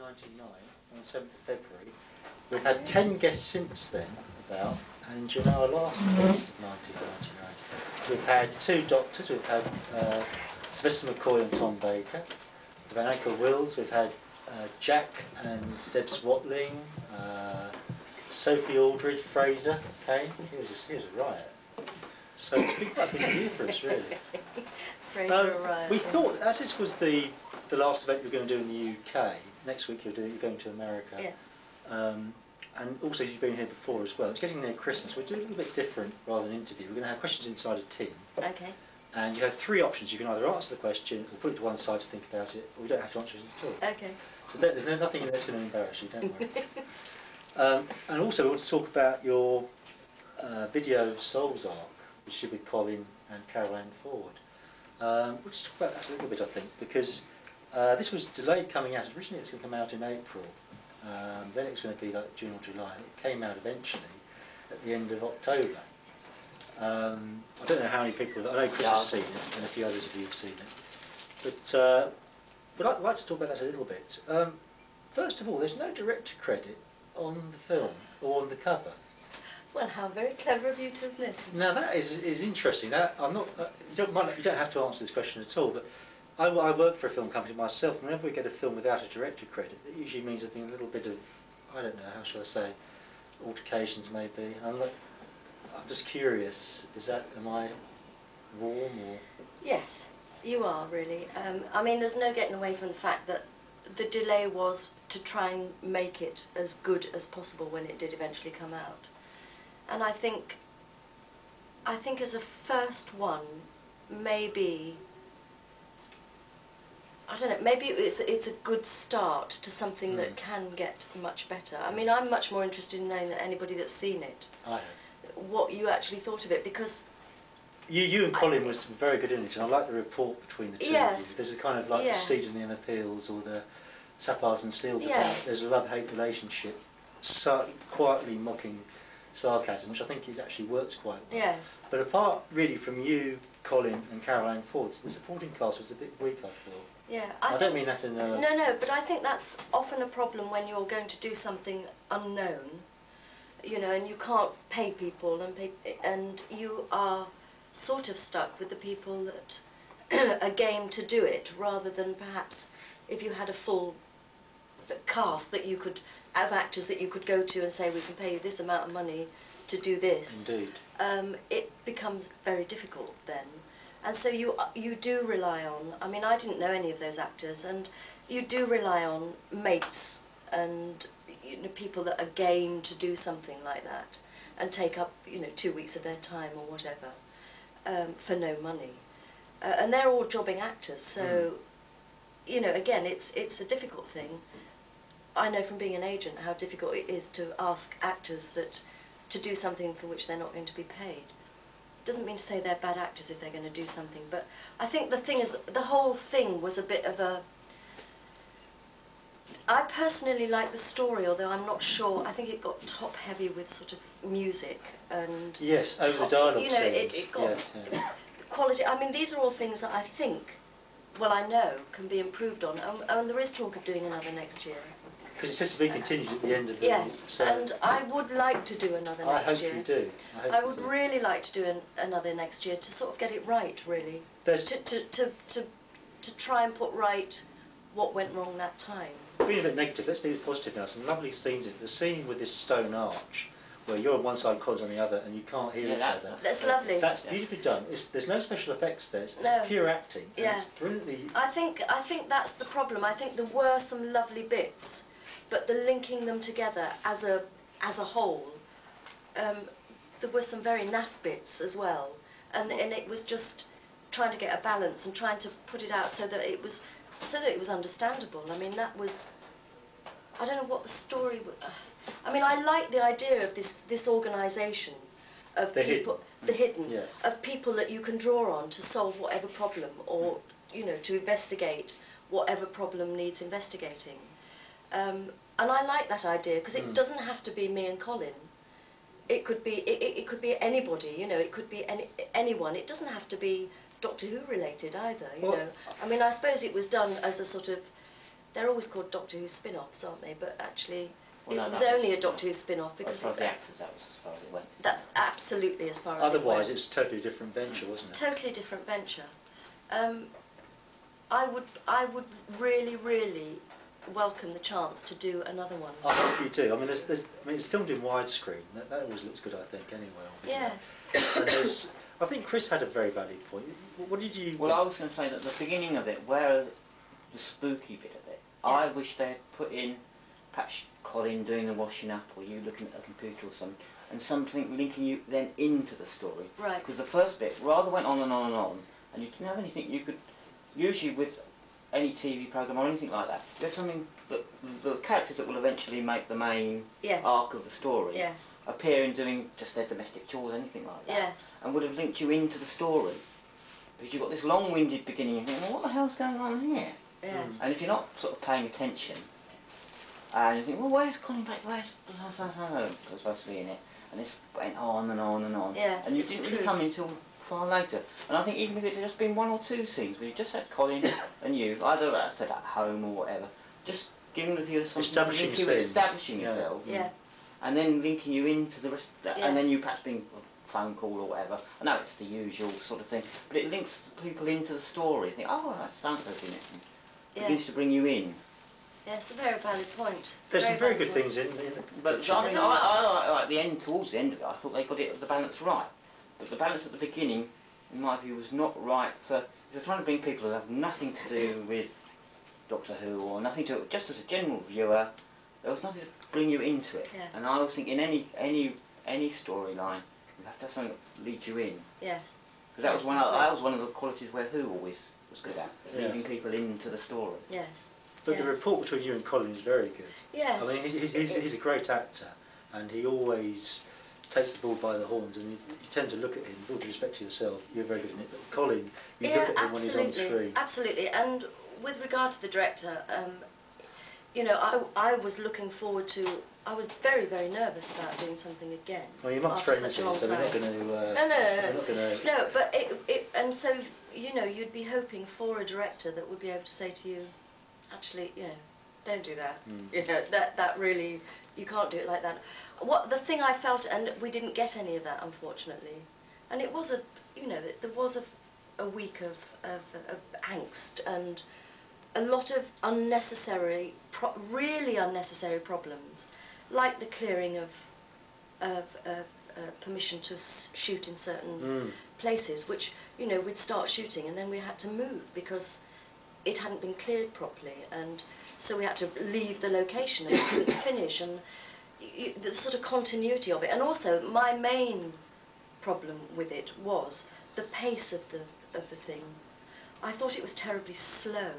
1999, on the 7th of February. We've had 10 guests since then, about, and you're now our last guest of 1999. We've had 2 doctors. We've had Sylvester McCoy and Tom Baker. We've had Anchor Wills. We've had Jack and Debs Watling, Sophie Aldridge, Fraser Kane. He was a riot. So it's been quite a busy year for us, really. Fraser riot. We thought, as this was the last event we were going to do in the UK, next week you're going to America. Yeah. And also you've been here before as well. It's getting near Christmas. We're doing a little bit different rather than an interview. We're going to have questions inside a tin. Okay. And you have 3 options. You can either answer the question or put it to one side to think about it, or you don't have to answer it at all. Okay. So there's nothing in there that's going to embarrass you, don't worry. And also we want to talk about your video Souls Arc, which is with Colin and Caroline Ford. We'll just talk about that a little bit, I think, because this was delayed coming out. Originally it was going to come out in April, then it was going to be like June or July, and it came out eventually at the end of October. I don't know how many people, I know Chris has seen it, and a few others of you have seen it, but I'd like to talk about that a little bit. First of all, there's no director credit on the film, or on the cover. Well, how very clever of you to have noticed. Now that is interesting. That I'm not. You don't have to answer this question at all. But I work for a film company myself. Whenever we get a film without a director credit, it usually means there's been a little bit of, I don't know, how shall I say, altercations maybe. I'm just curious. Am I warm or? Yes, you are really. I mean, there's no getting away from the fact that the delay was to try and make it as good as possible when it did eventually come out. And I think as a first one, maybe, I don't know, maybe it's a good start to something that can get much better. I mean, I'm much more interested in knowing that anybody that's seen it, what you actually thought of it, because you and Colin was very good in it, and I like the rapport between the two of you. There's a kind of like the Steeds and the Emma Peels or the Sapphires and Steels about. There's a love-hate relationship, so quietly mocking sarcasm, which I think actually works quite well. Yes. But apart really from you, Colin and Caroline Ford, the supporting cast was a bit weak, I thought. Yeah. I don't mean that in a... No, but I think that's often a problem when you're going to do something unknown, you know, and you can't pay people, and you are sort of stuck with the people that are game to do it, rather than perhaps if you had a full cast that you could have, actors that you could go to and say, we can pay you this amount of money to do this. Indeed. It becomes very difficult then, and so you do rely on, I mean, I didn't know any of those actors, and you do rely on mates and, you know, people that are game to do something like that and take up, you know, 2 weeks of their time or whatever for no money, and they're all jobbing actors, so you know, again, it's a difficult thing. I know from being an agent how difficult it is to ask actors to do something for which they're not going to be paid. Doesn't mean to say they're bad actors if they're going to do something, but I think the thing is, the whole thing was a bit of a... I personally like the story, although I'm not sure. I think it got top-heavy with sort of music and... Yes, over the dialogue, you know, it got quality. I mean, these are all things that I think, well, I know, can be improved on, and there is talk of doing another next year. Because it says to be continued at the end of the... Yes, and I would like to do another next year. I hope you do. I would really like to do another next year to sort of get it right, really. To try and put right what went wrong that time. Being a bit negative, let's be a bit positive now. Some lovely scenes. The scene with this stone arch, where you're on one side, Colin's on the other, and you can't hear each other. That's lovely. That's beautifully done. There's no special effects there. It's pure acting. Yeah. It's brilliantly... I think that's the problem. I think there were some lovely bits, but the linking them together as a whole, there were some very naff bits as well, and it was just trying to get a balance and trying to put it out so that it was understandable. I mean, that was, I don't know what the story was. I mean, I like the idea of this organisation of people, the hidden, of people that you can draw on to solve whatever problem, or you know, to investigate whatever problem needs investigating. And I like that idea because it doesn't have to be me and Colin. It could be anybody, you know. It could be anyone. It doesn't have to be Doctor Who related either, you know. I mean, I suppose it was done as a sort of they're always called Doctor Who spin-offs, aren't they? But actually, Well, no, it was that only a Doctor Who spin-off As because far as the actors, that was as far as it went. that's absolutely as far as Otherwise, it went. it's a totally different venture, wasn't it? Totally different venture. I would really, really welcome the chance to do another one. I hope you do. I mean, it's filmed in widescreen. That always looks good, I think, anyway. Yes. And I think Chris had a very valid point. What did you... Well, I was going to say that the beginning of it, where the spooky bit of it, Yeah. I wish they had put in perhaps Colin doing the washing up, or you looking at a computer or something, and something linking you then into the story. Right. Because the first bit rather went on and on and on, and you didn't have anything you could, usually with any TV programme or anything like that, you had something that the characters that will eventually make the main Yes. arc of the story Yes. appear in doing just their domestic chores, anything like that, Yes. and would have linked you into the story. Because you've got this long-winded beginning and you think, well, what the hell's going on here? Yes. And if you're not sort of paying attention, and you think, well, where's Colin Blake, where's supposed to be in it? And this went on and on and on. Yes, and you it's didn't really true. come until far later. And I think even if it had just been one or two scenes where you just had Colin and you, either I said at home or whatever, just giving the viewer something Establishing to link you with, scenes. establishing Yeah. yourself, Yeah. and then linking you into the rest, and then Yes. you perhaps being a phone call or whatever. I know it's the usual sort of thing, but it links people into the story. You think, oh, that's so-and-so's in it. And begins Yes. to bring you in. Yes, a very valid point. There's some very valid good point. things in it. But I mean, I like the end, towards the end of it, I thought they got it the balance right. But the balance at the beginning, in my view, was not right for, if you're trying to bring people who have nothing to do with Doctor Who or nothing to, just as a general viewer, there was nothing to bring you into it. Yeah. And I always think in any storyline, you have to have something that leads you in. Yes. Because that Yes, was that was one of the qualities where Who always was good at, Yes. leading people into the story. Yes. But the Yes. rapport between you and Colin is very good. Yes. I mean, he's a great actor, and he always takes the bull by the horns, and you tend to look at him, with all due respect to yourself, you're very good at it, but Colin, you Yeah, look at him when he's on screen. absolutely. And with regard to the director, you know, I was looking forward to. I was very, very nervous about doing something again. Well, your mum's after pregnant, such a long so we're not time. going to... No. We're not going to... No, but and so, you know, you'd be hoping for a director that would be able to say to you, actually, you know, don't do that. You know, that really, you can't do it like that. The thing I felt, and we didn't get any of that, unfortunately, and it was you know, there was a week of angst and a lot of unnecessary, really unnecessary problems, like the clearing of permission to shoot in certain places, which, you know, we'd start shooting and then we had to move because it hadn't been cleared properly, and so we had to leave the location and we couldn't finish, and the sort of continuity of it. And also my main problem with it was the pace of the thing. I thought it was terribly slow,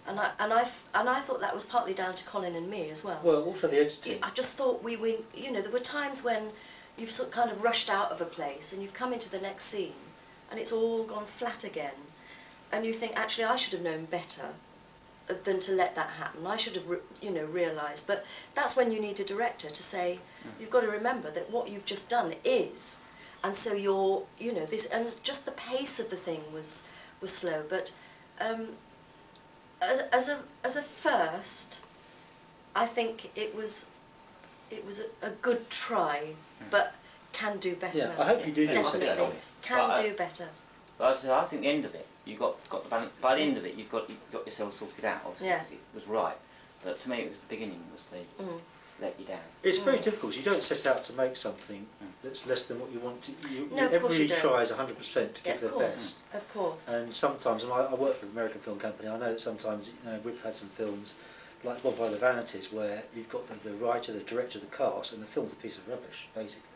and I thought that was partly down to Colin and me as well. Well, also the editing. I just thought you know, there were times when you've sort of kind of rushed out of a place and you've come into the next scene and it's all gone flat again, and you think, actually, I should have known better than to let that happen. I should have, you know, realised. But that's when you need a director to say, you've got to remember that what you've just done is, and so you're, you know, this, and just the pace of the thing was slow. But as a first, I think it was a good try, but can do better. Yeah, I hope you do do something. Definitely can do better. But I think the end of it, you got the balance. By the end of it, you've got yourself sorted out. Obviously, Yeah. 'cause it was right. But to me, it was the beginning was the let you down. It's very difficult. You don't set out to make something that's less than what you want to. No, of course everybody you don't. tries 100% to Yeah, give their of course, best. of course. And sometimes, and I work for an American film company, I know that sometimes, you know, we've had some films, like One by the Vanities, where you've got the writer, the director, the cast, and the film's a piece of rubbish, basically.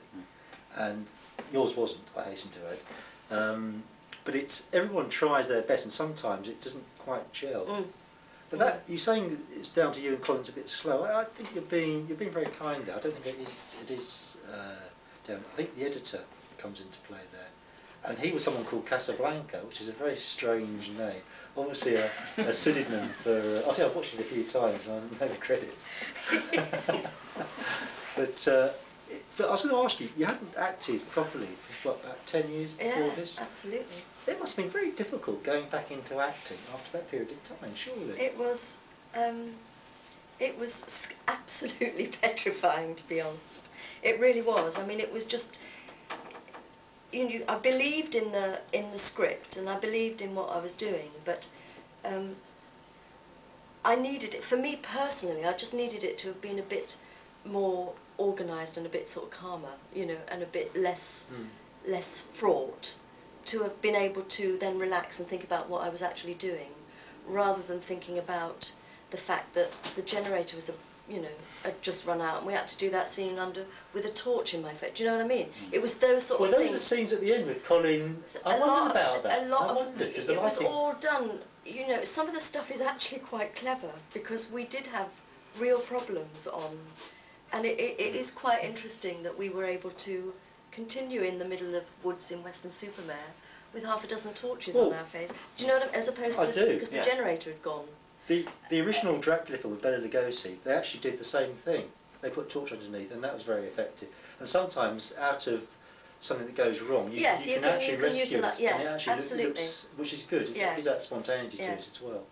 And yours wasn't, I hasten to add. But everyone tries their best, and sometimes it doesn't quite gel. But that, you're saying it's down to you and Colin's a bit slow. I think you're being very kind there. I don't think it is down. I think the editor comes into play there, and he was someone called Casablanca, which is a very strange name. Obviously a pseudonym for. I've watched it a few times, and I know the credits. But I was going to ask you. You hadn't acted properly for what, about 10 years before this. Absolutely. It must have been very difficult going back into acting after that period of time, surely. It was It was absolutely petrifying, to be honest. It really was. I mean, it was just, you know, I believed in the script and I believed in what I was doing, but I needed it, for me personally, I just needed it to have been a bit more organised and a bit sort of calmer, you know, and a bit less fraught, to have been able to then relax and think about what I was actually doing, rather than thinking about the fact that the generator was, had just run out and we had to do that scene with a torch in my face. Do you know what I mean? It was those sort of things. Well, those are scenes at the end with Colin. I wondered about that. It was all done. You know, some of the stuff is actually quite clever because we did have real problems on, and it is quite interesting that we were able to continue in the middle of woods in Weston-super-Mare with half a dozen torches on our face. Do you know what I mean? As opposed to because the generator had gone. The original Dracula film with Bela Lugosi, they actually did the same thing. They put a torch underneath, and that was very effective. And sometimes, out of something that goes wrong, you can actually rescue it, and it actually looks, which is good. It gives that spontaneity to it as well.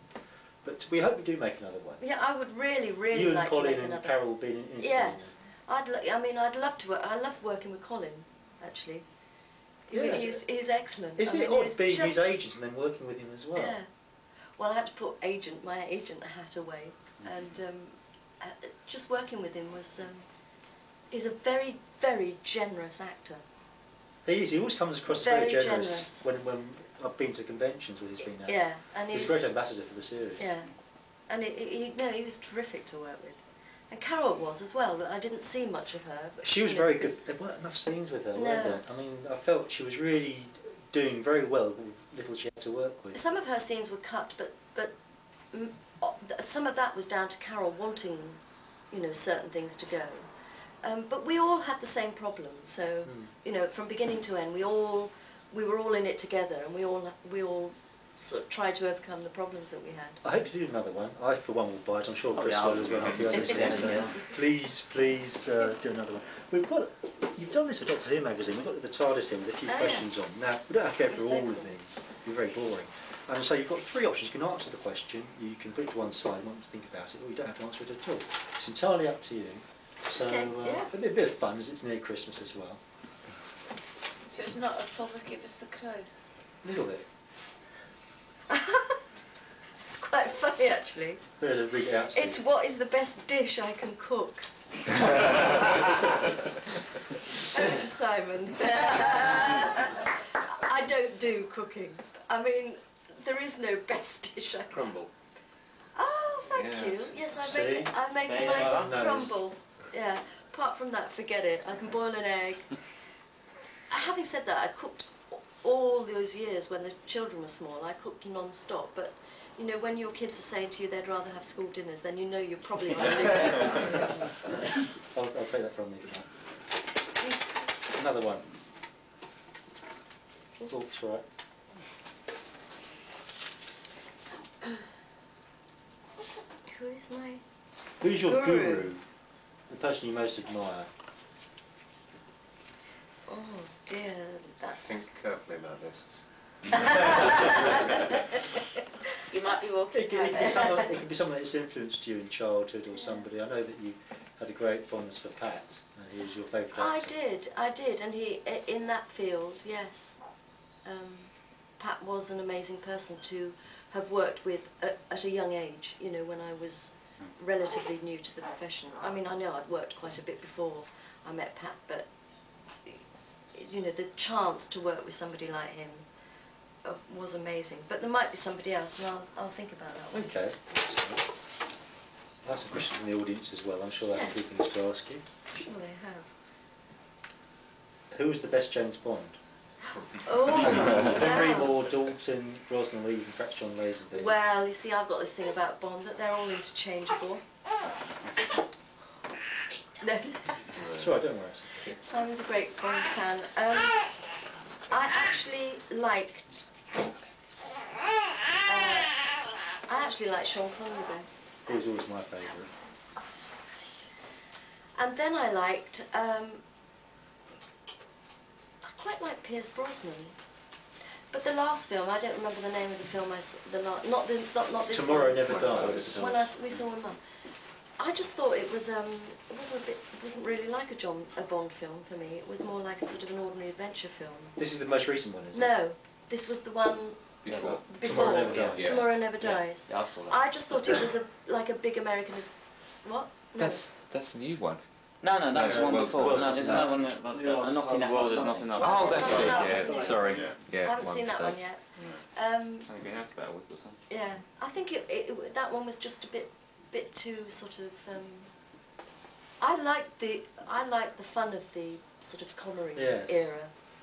But we hope we do make another one. Yeah, I would really, really like to make another. You and Colin and Carol being in it. Yes, I'd love to work. I love working with Colin, actually. Yes. He's excellent. Isn't it odd being his agent and then working with him as well? Yeah. Well, I had to put my agent hat away, and just working with him was. He's a very, very generous actor. He is. He always comes across as very generous. When I've been to conventions where he's been at. Yeah, and he's a great ambassador for the series. Yeah, and he was terrific to work with, and Carol was as well. But I didn't see much of her. But, she was very good. There weren't enough scenes with her, were there? I mean, I felt she was really doing very well with little she had to work with. Some of her scenes were cut, but some of that was down to Carol wanting, certain things to go. But we all had the same problem. So, from beginning to end, we were all in it together, and we all sort of tried to overcome the problems that we had. I hope you do another one. I, for one, will buy it. I'm sure Chris will as well. So please do another one. You've done this with Doctor Who magazine. We've got the TARDIS here with a few questions on. Now, we don't have to go through all of these. It'd be very boring. And so you've got three options. You can answer the question, you can put it to one side and want to think about it, or you don't have to answer it at all. It's entirely up to you. So it'll be a bit of fun as it's near Christmas as well. So it's not a father give us the clue? A little bit. It's quite funny actually. Better read it out to It's what is the best dish I can cook. Over to Simon. I don't do cooking. I mean, there is no best dish I can Crumble. Oh, thank you. Yes, I make a nice crumble. Yeah, apart from that, forget it. I can boil an egg. Having said that, I cooked all those years when the children were small. I cooked non-stop, but when your kids are saying to you they'd rather have school dinners, then you're probably going to lose. I'll take that from you. Another one. Oh, it's all right. Who's your guru? The person you most admire? Oh dear, that's... Think carefully about this. You might be walking. It could be someone that's influenced you in childhood, or somebody. I know that you had a great fondness for Pat, and he was your favourite actor. I did, and he, in that field, yes. Pat was an amazing person to have worked with at a young age, when I was relatively new to the profession. I mean, I know I'd worked quite a bit before I met Pat, but the chance to work with somebody like him was amazing. But there might be somebody else, and I'll think about that one. Okay. That's a question from the audience as well. I'm sure they have good things to ask you. Sure they have. Who was the best James Bond? Oh, Connery, Moore, Dalton, Brosnan, or even perhaps John Lazenby? Well, you see, I've got this thing about Bond that they're all interchangeable. No. It's all right, don't worry. Simon's a great Bond fan. I actually liked Sean Connery best. He was always my favourite. And then I liked, I quite like Pierce Brosnan. But the last film, I don't remember the name of the film. Not this Tomorrow one. Never Dies. When we saw with Mum, I just thought it wasn't really like a Bond film for me. It was more like a sort of an ordinary adventure film. This is the most recent one, isn't it? No, this was the one Before. Tomorrow Never Dies. Yeah. Tomorrow Never Dies. Yeah, I saw that. I just thought it was like a big American. What? No. That's the new one. No, that was the one Well, before. well, No, there's another one that not enough. Well, there's not enough. Well, Oh, that's not it. enough, Yeah, isn't it? sorry. Yeah. Yeah, I haven't seen that one mistake. yet. It's only been out about a week or something. Yeah, I think that one was just a bit too sort of. I like the fun of the sort of Connery Yes. era.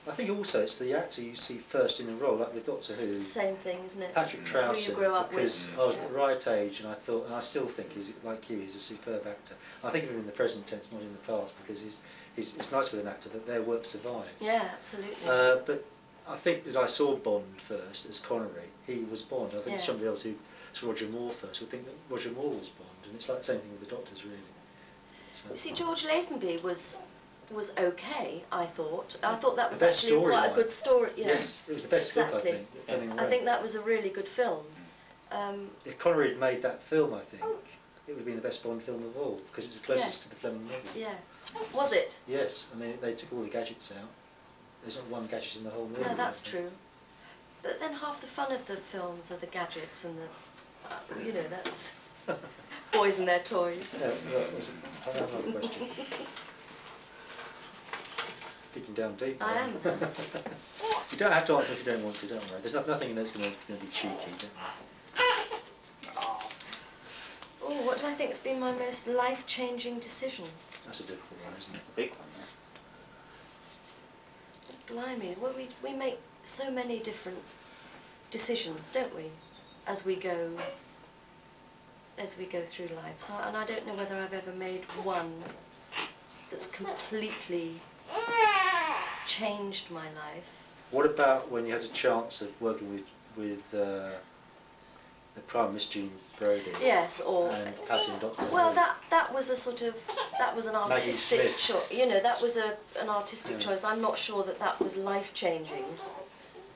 I think also it's the actor you see first in a role, like with Doctor It's Who. the same thing, isn't it? Patrick Who you Troughton, grow up with. because I was at the right age, and I thought, and I still think, like you, he's a superb actor. I think of him in the present tense, not in the past, because it's nice with an actor that their work survives. Yeah, absolutely. But I think as I saw Bond first as Connery, he was Bond. I think Yeah. somebody else who saw Roger Moore first would think that Roger Moore was Bond, and it's like the same thing with the Doctors, really. So, You see, George Lazenby was okay. I thought that was The best actually quite a storyline. good story. Yeah. yes, it was the best film, I Exactly. think. Fleming I wrote. think that was a really good film. If Connery had made that film, I think it would have been the best Bond film of all, because it was the closest Yes. to the Fleming novel. Yeah. Was it? Yes, I mean they took all the gadgets out. There's not one gadget in the whole movie. No, that's I think. true. But then half the fun of the films are the gadgets and the, that's boys and their toys. Yeah, I have another question. Digging down deep. I there. am. You don't have to answer if you don't want to, don't worry. There's nothing in that's going to be cheeky, don't worry. Oh, what do I think has been my most life-changing decision? That's a difficult one, isn't it? Big one, yeah. Blimey, well, we make so many different decisions, don't we, as we go through life. So, and I don't know whether I've ever made one that's completely changed my life. What about when you had a chance of working with the Prime Miss Jean Brodie? Yes, or And Patty and Doctor well, Who? that was a sort of an Maggie artistic Smith. choice. That was an artistic Yeah. choice. I'm not sure that was life changing.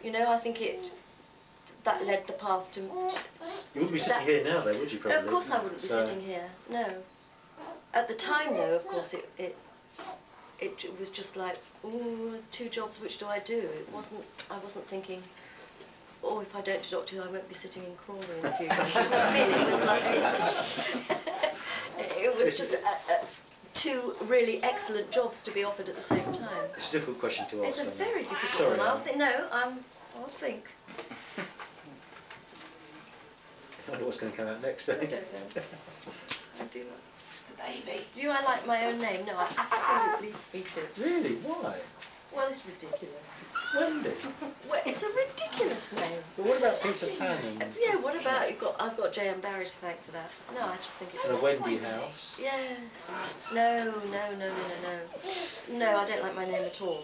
I think that led the path to. You wouldn't be sitting here now, though, would you? No, Probably. of course I wouldn't be So- sitting here. No. At the time, though, of course, it was just like, ooh, 2 jobs. Which do I do? I wasn't thinking, oh, if I don't do Doctor Who, I won't be sitting in Crawley in a few years. You know what I mean? It was like it was just 2 really excellent jobs to be offered at the same time. It's a difficult question to It's ask. a I know. very difficult Sorry, one. I'll Anne. think. No, I'll think. I wonder what's going to come out next. I don't know. I do not. The baby. Do I like my own name? No, I absolutely hate it. Really? Why? Well, it's ridiculous. Wendy. Well, it's a ridiculous name. But what about Peter Pan and Yeah, what about I've got J.M. Barrie to thank for that. No, I just think it's a Wendy house? Yes. No. No, I don't like my name at all.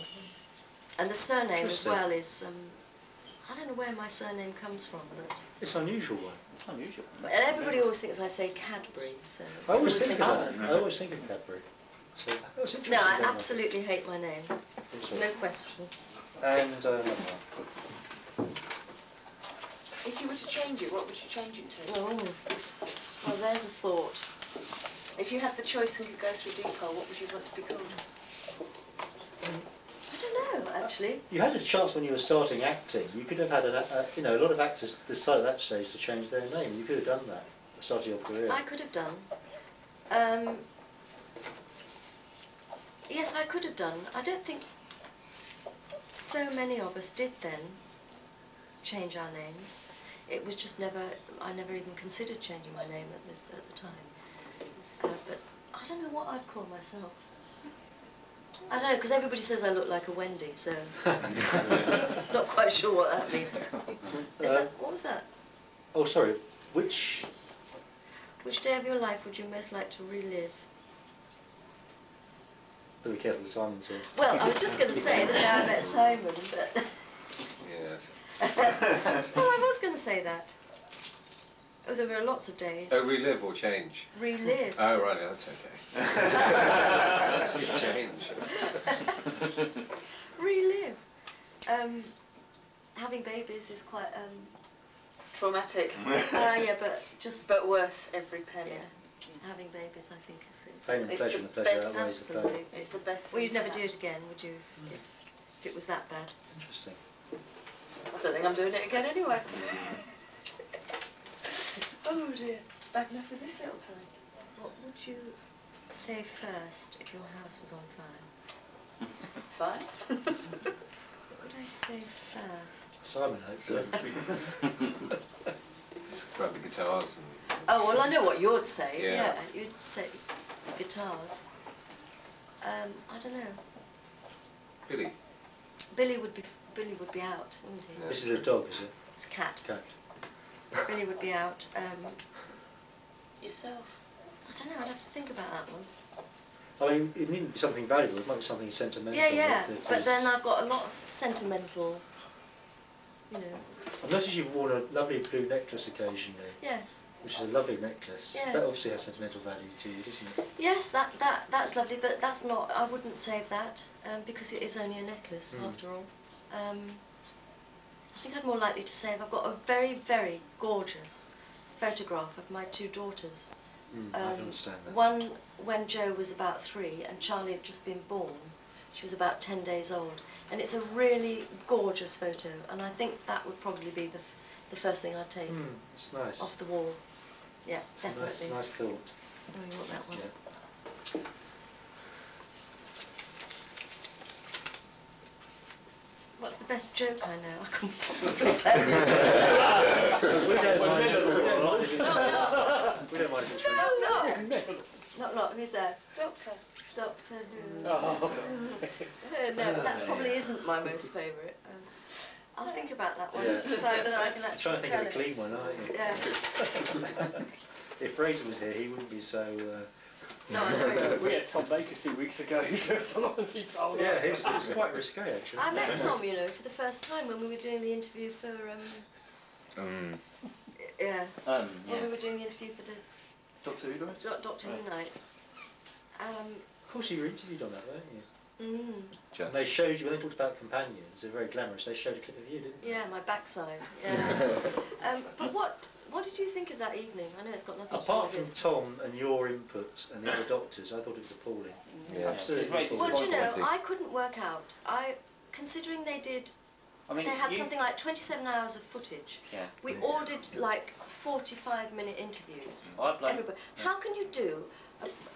And the surname as Interesting. well is I don't know where my surname comes from, but It's an unusual one. It's unusual. everybody always thinks I say Cadbury. So I always think of that. that. I always think of Cadbury. So that was interesting. No, I don't know. absolutely hate my name. Also. No question. And If you were to change it, what would you change it to? Oh, well, there's a thought. If you had the choice and could go through Depot, what would you want to be called? I don't know, actually. you had a chance when you were starting acting. You could have had a lot of actors decide at that stage to change their name. You could have done that at the start of your career. I could have done. Yes, I could have done. I don't think so many of us did then change our names. It was just I never even considered changing my name at the time. But I don't know what I'd call myself. I don't know, because everybody says I look like a Wendy, so not quite sure what that means. What was that? Oh, sorry. Which Which day of your life would you most like to relive? Be careful, Simon's here. Well, I was just going to say the day I met Simon, but Yes. well, I was going to say that. Oh, there were lots of days. Oh, relive or change? Relive. Oh, right, that's okay. That's a change. Relive. having babies is quite Traumatic, yeah, but just but worth every penny. yeah, having babies I think is Pain and It's pleasure, the and the pleasure best- outweighs the pain. absolutely. It's the best. Well, you'd thing never to do have. it again, would you? If it was that bad. Interesting. I don't think I'm doing it again anyway. Oh dear, it's bad enough with this little time. What would you say first if your house was on fire? Fine. What would I say first? Simon hopes so. Just grab the guitars and... Oh, well, I know what you'd say. Yeah. Yeah, you'd say guitars. I don't know. Billy. Billy would be out, wouldn't he? Yeah. This is a dog, is it? It's a cat. Cat. Billy would be out. Yourself. I don't know. I'd have to think about that one. I mean, it needn't be something valuable. It might be something sentimental. Yeah, yeah. that But is- then I've got a lot of sentimental. You know. I've noticed you've worn a lovely blue necklace occasionally, Yes. which is a lovely necklace. Yes. That obviously has sentimental value to you, doesn't it? Yes, that's lovely, but that's not. I wouldn't save that because it is only a necklace after all. I think I'm more likely to save. I've got a very, very gorgeous photograph of my two daughters. I can understand that. One when Jo was about 3 and Charlie had just been born. She was about 10 days old, and it's a really gorgeous photo. And I think that would probably be the first thing I'd take It's nice. off the wall. Yeah, It's a definitely. nice thought. Oh, you want that one? Yeah. What's the best joke I know? I couldn't possibly tell you. We don't mind. We don't mind if it's really. Not. Who's there? Doctor. Doctor Who. Oh. No, that probably isn't my most favourite. I'll think about that one. Yeah. Decide whether I can You're actually trying to think tell of a it. clean one, aren't you? Yeah. If Fraser was here, he wouldn't be so... No, I know. We had Tom Baker 2 weeks ago, so sometimes he told Yeah, us. it was quite risque, actually. I met Tom, you know, for the first time when we were doing the interview for yeah. When we were doing the interview for the Doctor Who, right? Doctor Who night. Of course, you were interviewed on that, weren't you? And they showed you, when they talked about companions, they're very glamorous, they showed a clip of you, didn't they? Yeah, my backside. Yeah. But what did you think of that evening? I know it's got nothing Apart to do from with it. Tom and your input and the other doctors, I thought it was appalling. Yeah. Absolutely It's very appalling. Well, do you know, Disappointing. I couldn't work out. Considering they did, I mean, they had you- something like 27 hours of footage. Yeah. We all did like 45-minute interviews. I blame. Everybody. How can you do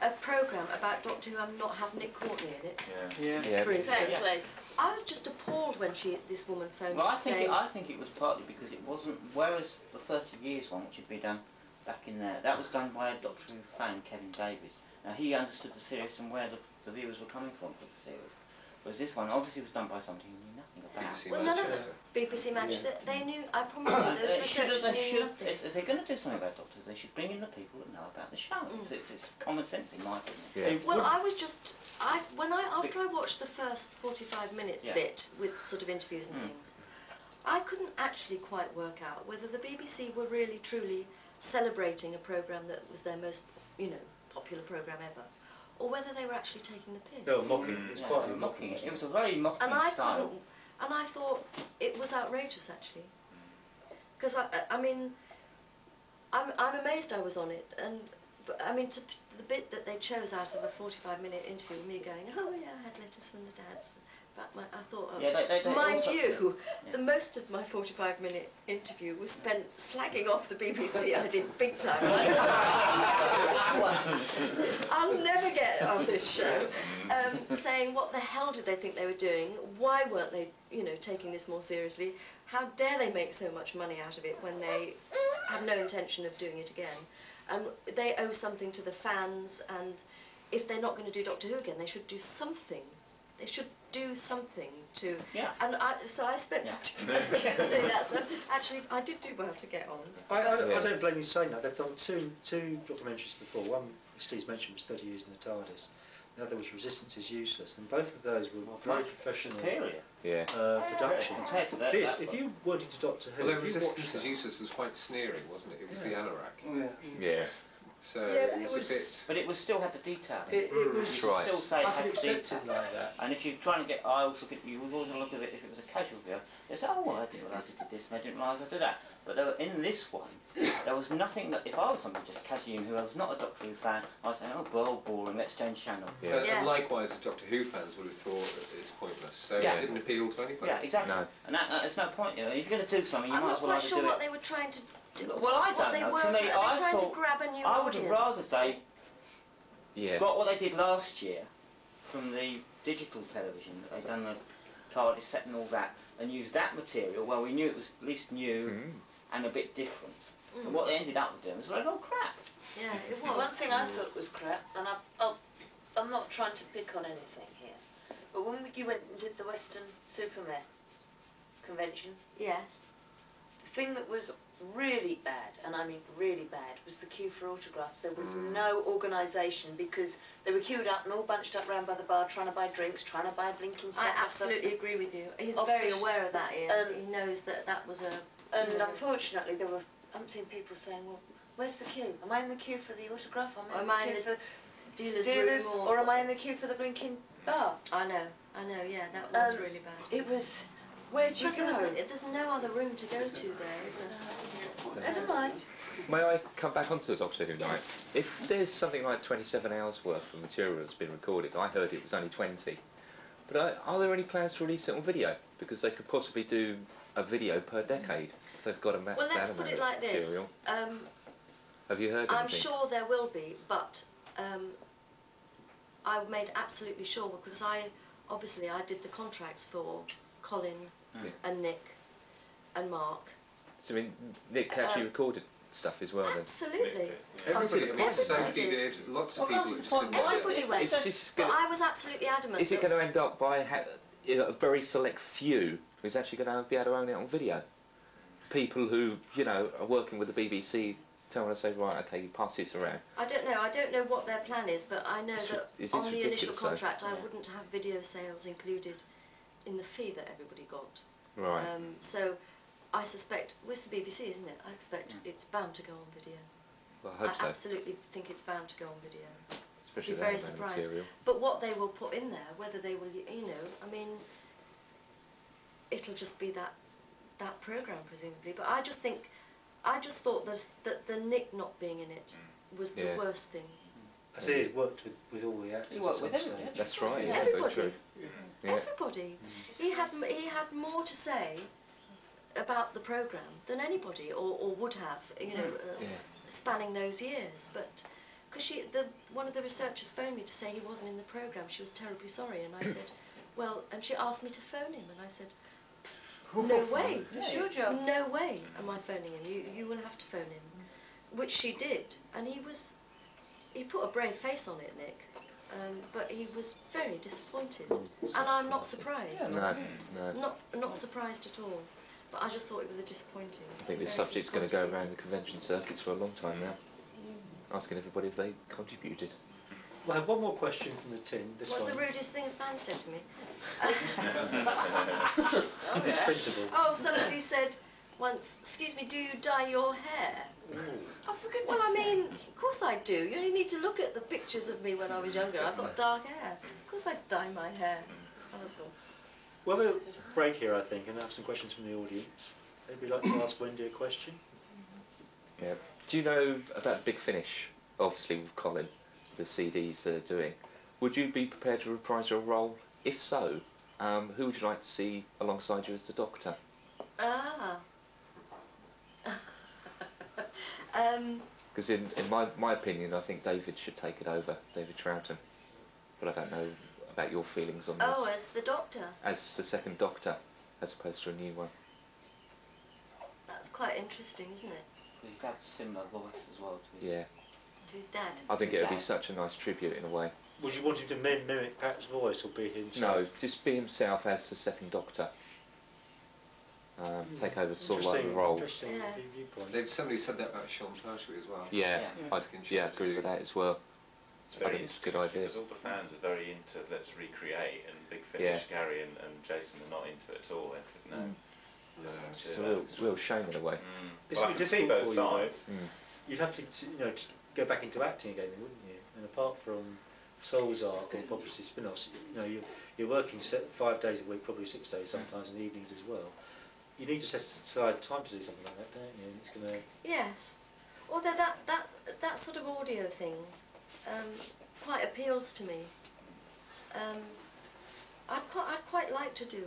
a programme about Doctor Who and not have Nick Courtney in it? Yeah. For instance, Exactly. I was just appalled when this woman phoned Well, me I to think say, I think it was partly because it wasn't. Whereas the 30 Years one, which had been done back in there, that was done by a Doctor Who fan, Kevin Davies. Now he understood the series and where the viewers were coming from for the series. Whereas this one obviously was done by somebody who knew nothing about. BBC well, none of Manchester. BBC Manchester, they knew, I promise you, those researchers knew nothing. If they're going to do something about Doctor Who, they should bring in the people that know about the show. It's common sense in my opinion. Yeah. Well, I was just, after I watched the first 45-minute Yeah. bit with sort of interviews and things, I couldn't actually quite work out whether the BBC were really truly celebrating a programme that was their most, popular programme ever, or whether they were actually taking the piss. No, mocking. It's Yeah, quite a mocking mocking. it. It was a very mocking And I style. couldn't, and I thought it was outrageous actually, because I mean, I'm amazed I was on it, but I mean, the bit that they chose out of a 45-minute interview with me going, oh yeah, I had letters from the dads. But I thought, Yeah, they mind also- you, Yeah. the most of my 45-minute interview was spent slagging off the BBC. I did big time. I'll never get on this show. Saying what the hell did they think they were doing? Why weren't they, taking this more seriously? How dare they make so much money out of it when they have no intention of doing it again? And they owe something to the fans, and if they're not going to do Doctor Who again, they should do something. They should do something to... Yes. And so I spent 45 minutes doing that, so actually I did do well to get on. I don't blame you saying that. They've done two documentaries before. One, Steve's mentioned, was 30 Years in the TARDIS. The other was Resistance is Useless, and both of those were very professional Superior. Yeah. production. Compared to that, This, that if you wanted to Doctor Who, Although if you Resistance watched is that, Useless was quite sneering, wasn't it? It was the Yeah. anorak. Yeah. Yeah. So Yeah, it was a bit. But it was still had the detail. It was. You Right. still say it I had can the accept detail. it like that. And if you're trying to get, I also think you would also look at it if it was a casual video. They say, oh, well, I didn't realise I did this and I didn't realise I did that. But there were, in this one, there was nothing that, if I was somebody just casually in who was not a Doctor Who fan, I'd say, oh, well, boring, let's change channel. Yeah. Yeah. And likewise, the Doctor Who fans would have thought that it's pointless. So Yeah. it didn't appeal to anybody. Yeah, exactly. No. And there's no point, you know, if you're going to do something, you I'm might not as well quite either sure do what it. they were trying to do. Well, I what don't they know. were To me, trying, I they trying thought to grab a new I would audience. have rather they Yeah. got what they did last year from the digital television, that they'd done the TARDIS set and all that, and used that material. Well, we knew it was at least new and a bit different. And what they ended up doing was like, oh crap. Yeah, it was. One thing I thought was crap, and I'm not trying to pick on anything here, but when you went and did the Western Supermare convention, Yes. the thing that was really bad, and I mean really bad, was the queue for autographs. There was no organisation because they were queued up and all bunched up round by the bar trying to buy drinks, trying to buy blinking stuff. I absolutely agree with you. He's Office- very aware of that, Ian. He knows that that was a... And you know, unfortunately, there were umpteen people saying, well, where's the queue? Am I in the queue for the autograph? Am I in the for dealer's dealers? room Or am I in the queue for the blinking bar? I know, yeah, that was really bad. It was, where'd you Because go? there's no other room to go to there, is there? Never mind. May I come back onto the Doctor Who night? If there's something like 27 hours worth of material that's been recorded, I heard it was only 20. But are there any plans to release it on video? Because they could possibly do a video per decade if they've got a Well, let's put it like this. material. Have you heard anything? I'm sure there will be, but I made absolutely sure, because I did the contracts for Colin and Nick and Mark. So I mean, Nick actually recorded stuff as well then? absolutely. Everybody, I mean, Everybody Sophie did. did, lots of people that just didn't Everybody do it. went. It's just But gonna, I was absolutely adamant. is it that- going to end up by a very select few who's actually going to be able to own it on video? People who, you know, are working with the BBC tell them to say, right, okay, you pass this around. I don't know what their plan is, but I know It's that it is on the initial ridiculous, though. contract I wouldn't have video sales included in the fee that everybody got. Right. So I suspect, well, it's the BBC, isn't it? I expect it's bound to go on video. Well, I hope so. Absolutely think it's bound to go on video. Especially Be that very amount of surprised. material. But what they will put in there, whether they will, you know, I mean, it'll just be that programme presumably. But I just thought that the Nick not being in it was the Yeah. worst thing. I see it worked with all the actors. He worked at with some everybody, stage. That's right, Yeah, yeah, very everybody. true. Yeah. Everybody. He had more to say about the programme than anybody, or would have, you know, Yeah. spanning those years. But because one of the researchers phoned me to say he wasn't in the programme, she was terribly sorry, and I said, well, and she asked me to phone him, and I said, no way, It's your job. no way am I phoning him. You will have to phone him, which she did, and he put a brave face on it, Nick. But he was very disappointed, and I'm not surprised. No, no. Not surprised at all. But I just thought it was a disappointing. I think this very subject's going to go disappointing. around the convention circuits for a long time now, asking everybody if they contributed. Well, I have one more question from the tin. This What's one. the rudest thing a fan said to me? Printable. Oh, somebody said once, excuse me, do you dye your hair? Oh, for goodness Well, I sake. mean, of course I do. You only need to look at the pictures of me when I was younger. I've got dark hair. Of course I dye my hair. I was the... Well, we'll break here, I think, and have some questions from the audience. Maybe you'd like to ask Wendy a question? Yeah. Do you know about Big Finish? Obviously with Colin, the CDs they're doing. Would you be prepared to reprise your role? If so, who would you like to see alongside you as the Doctor? Ah. Because in my opinion, I think David should take it over, David Troughton. But I don't know about your feelings on this. Oh, as the Doctor. As the second Doctor, as opposed to a new one. That's quite interesting, isn't it? He's got a similar voice as well to his... Yeah. To his dad. I think it would be such a nice tribute in a way. Would you want him to mimic Pat's voice or be himself? No, just be himself as the second Doctor. Take over sort of like the role. Interesting Yeah. viewpoint. Somebody said that about Sean Pertwee as well. Yeah, Yeah. I agree with that as well. It's I very think it's a good idea. Because all the fans are very into let's recreate, and Big Finish, Yeah. Gary and Jason are not into it at all. They said no. No, it's do a that. real shame in a way. This Well, I would be can see difficult both for you, though. sides. You'd have to, you know, go back into acting again, wouldn't you? And apart from Soul's Arc or obviously spin-offs, you know, you're working 5 days a week, probably 6 days sometimes in the evenings as well. You need to set aside time to do something like that, don't you? And it's going to... Yes. Although that sort of audio thing quite appeals to me. I'd quite like to do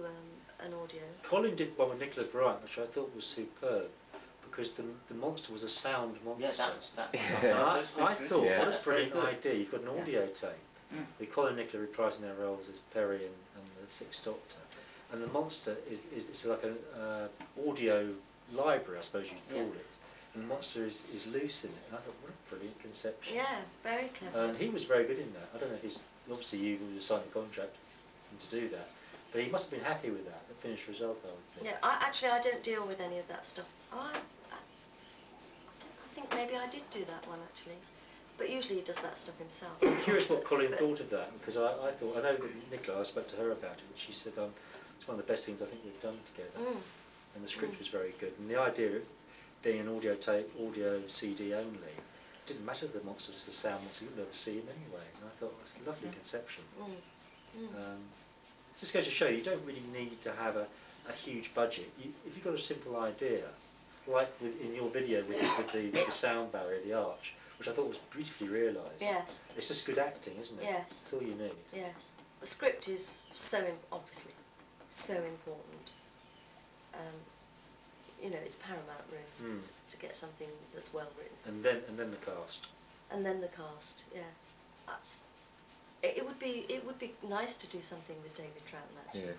an audio. Colin did one with Nicola Bryant, which I thought was superb, because the monster was a sound monster. Yeah, I thought, Yeah. what a brilliant idea. You've got an audio tape with Colin and Nicola reprising their roles as Perry and the Sixth Doctor. And the monster is like an audio library, I suppose you'd call it. And the monster is loose in it. And I thought, what a brilliant conception. Yeah, very clever. And he was very good in that. I don't know if he's, obviously you would have signed the contract to do that. But he must have been happy with that, the finished result, I would think. Yeah, I don't deal with any of that stuff. I think maybe I did do that one actually. But usually he does that stuff himself. I'm curious what Colin thought of that, because I thought, I know that Nicola, I spoke to her about it, but she said it's one of the best things I think we've done together. And the script was very good. And the idea of being an audio tape, audio CD only, it didn't matter the monster, just the sound monster, you wouldn't be able to see him anyway. And I thought, that's a lovely conception. Just goes to show you don't really need to have a huge budget. If you've got a simple idea, like in your video with the sound barrier, the arch, which I thought was beautifully realised. Yes. It's just good acting, isn't it? Yes. That's all you need. Yes. The script is obviously so important. You know, it's paramount really to get something that's well written. And then the cast. And then the cast, yeah. It would be nice to do something with David Troughton actually. Yeah,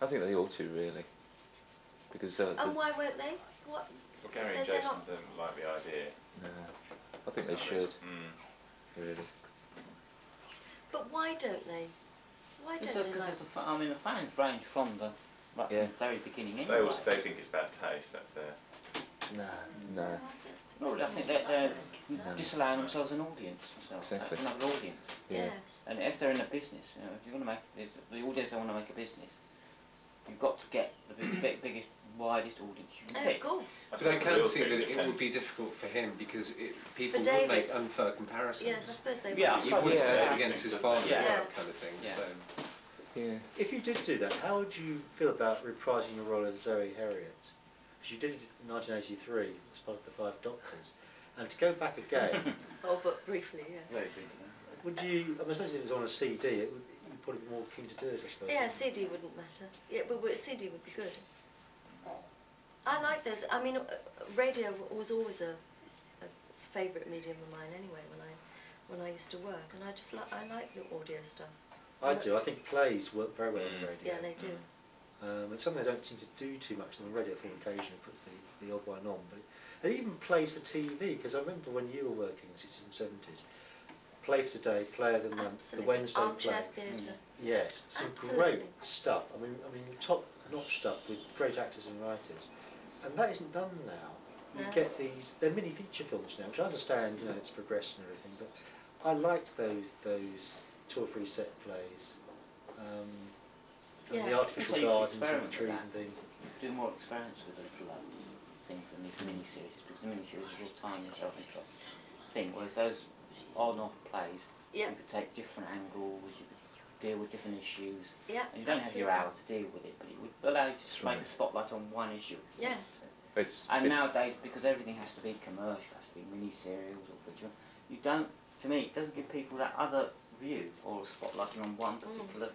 I think they ought to really, because. And why won't they? What? Well, Gary and Jason didn't like the idea. No, I think they should. Really. But why don't they? Why don't they like it? I mean, the fans range from the very beginning anyway. They think it's bad taste. That's their. No. No, I think they're disallowing themselves an audience. Exactly. That's another audience. Yes. And if they're in a business, you know, if you want to make the audience, they want to make a business, you've got to get the biggest, widest audience you can Oh, get. of course. But I can see that it would be difficult for him because people would David. make unfair comparisons. Yes, I suppose they Yeah, would. You would say it Yeah. against his father's Yeah. work kind of thing. Yeah. So. Yeah. If you did do that, how would you feel about reprising your role of Zoe Herriot? Because you did it in 1983 as part of the Five Doctors. And to go back again, Oh, but briefly, yeah. Very big. would you, I suppose if it was on a CD, you'd probably be more keen to do it, I suppose. Yeah, CD wouldn't matter. Yeah, but CD would be good. I like those. I mean, radio was always a favourite medium of mine anyway. When I used to work, and I like the audio stuff. I do. I think plays work very well on the radio. Yeah, they do. And something they don't seem to do too much on the radio. For occasionally puts the odd one on, but it even plays for TV. Because I remember when you were working in the 60s and 70s, Play for Today, Play of the Month, Absolutely. the Wednesday Armchair Play. theatre. Yes, some Absolutely. great stuff. I mean, top-notch stuff with great actors and writers, and that isn't done now. You No. get they're mini feature films now, which I understand, you know, it's progressed and everything, but I liked those 2 or 3 set plays, and the Yeah. artificial Also, you gardens and experiment the trees with and things. Do more experiments with the little things than these mini-series, because the mini-series is all tying yourself into a thing, whereas those on-off plays, Yeah. you could take different angles, you could deal with different issues, Yeah. and you don't have your hour to deal with it, but it would allow you to just make a spotlight on one issue. Yes. And nowadays, because everything has to be commercial, has to be mini-serials or video, you don't, to me, it doesn't give people that other view or spotlighting on one particular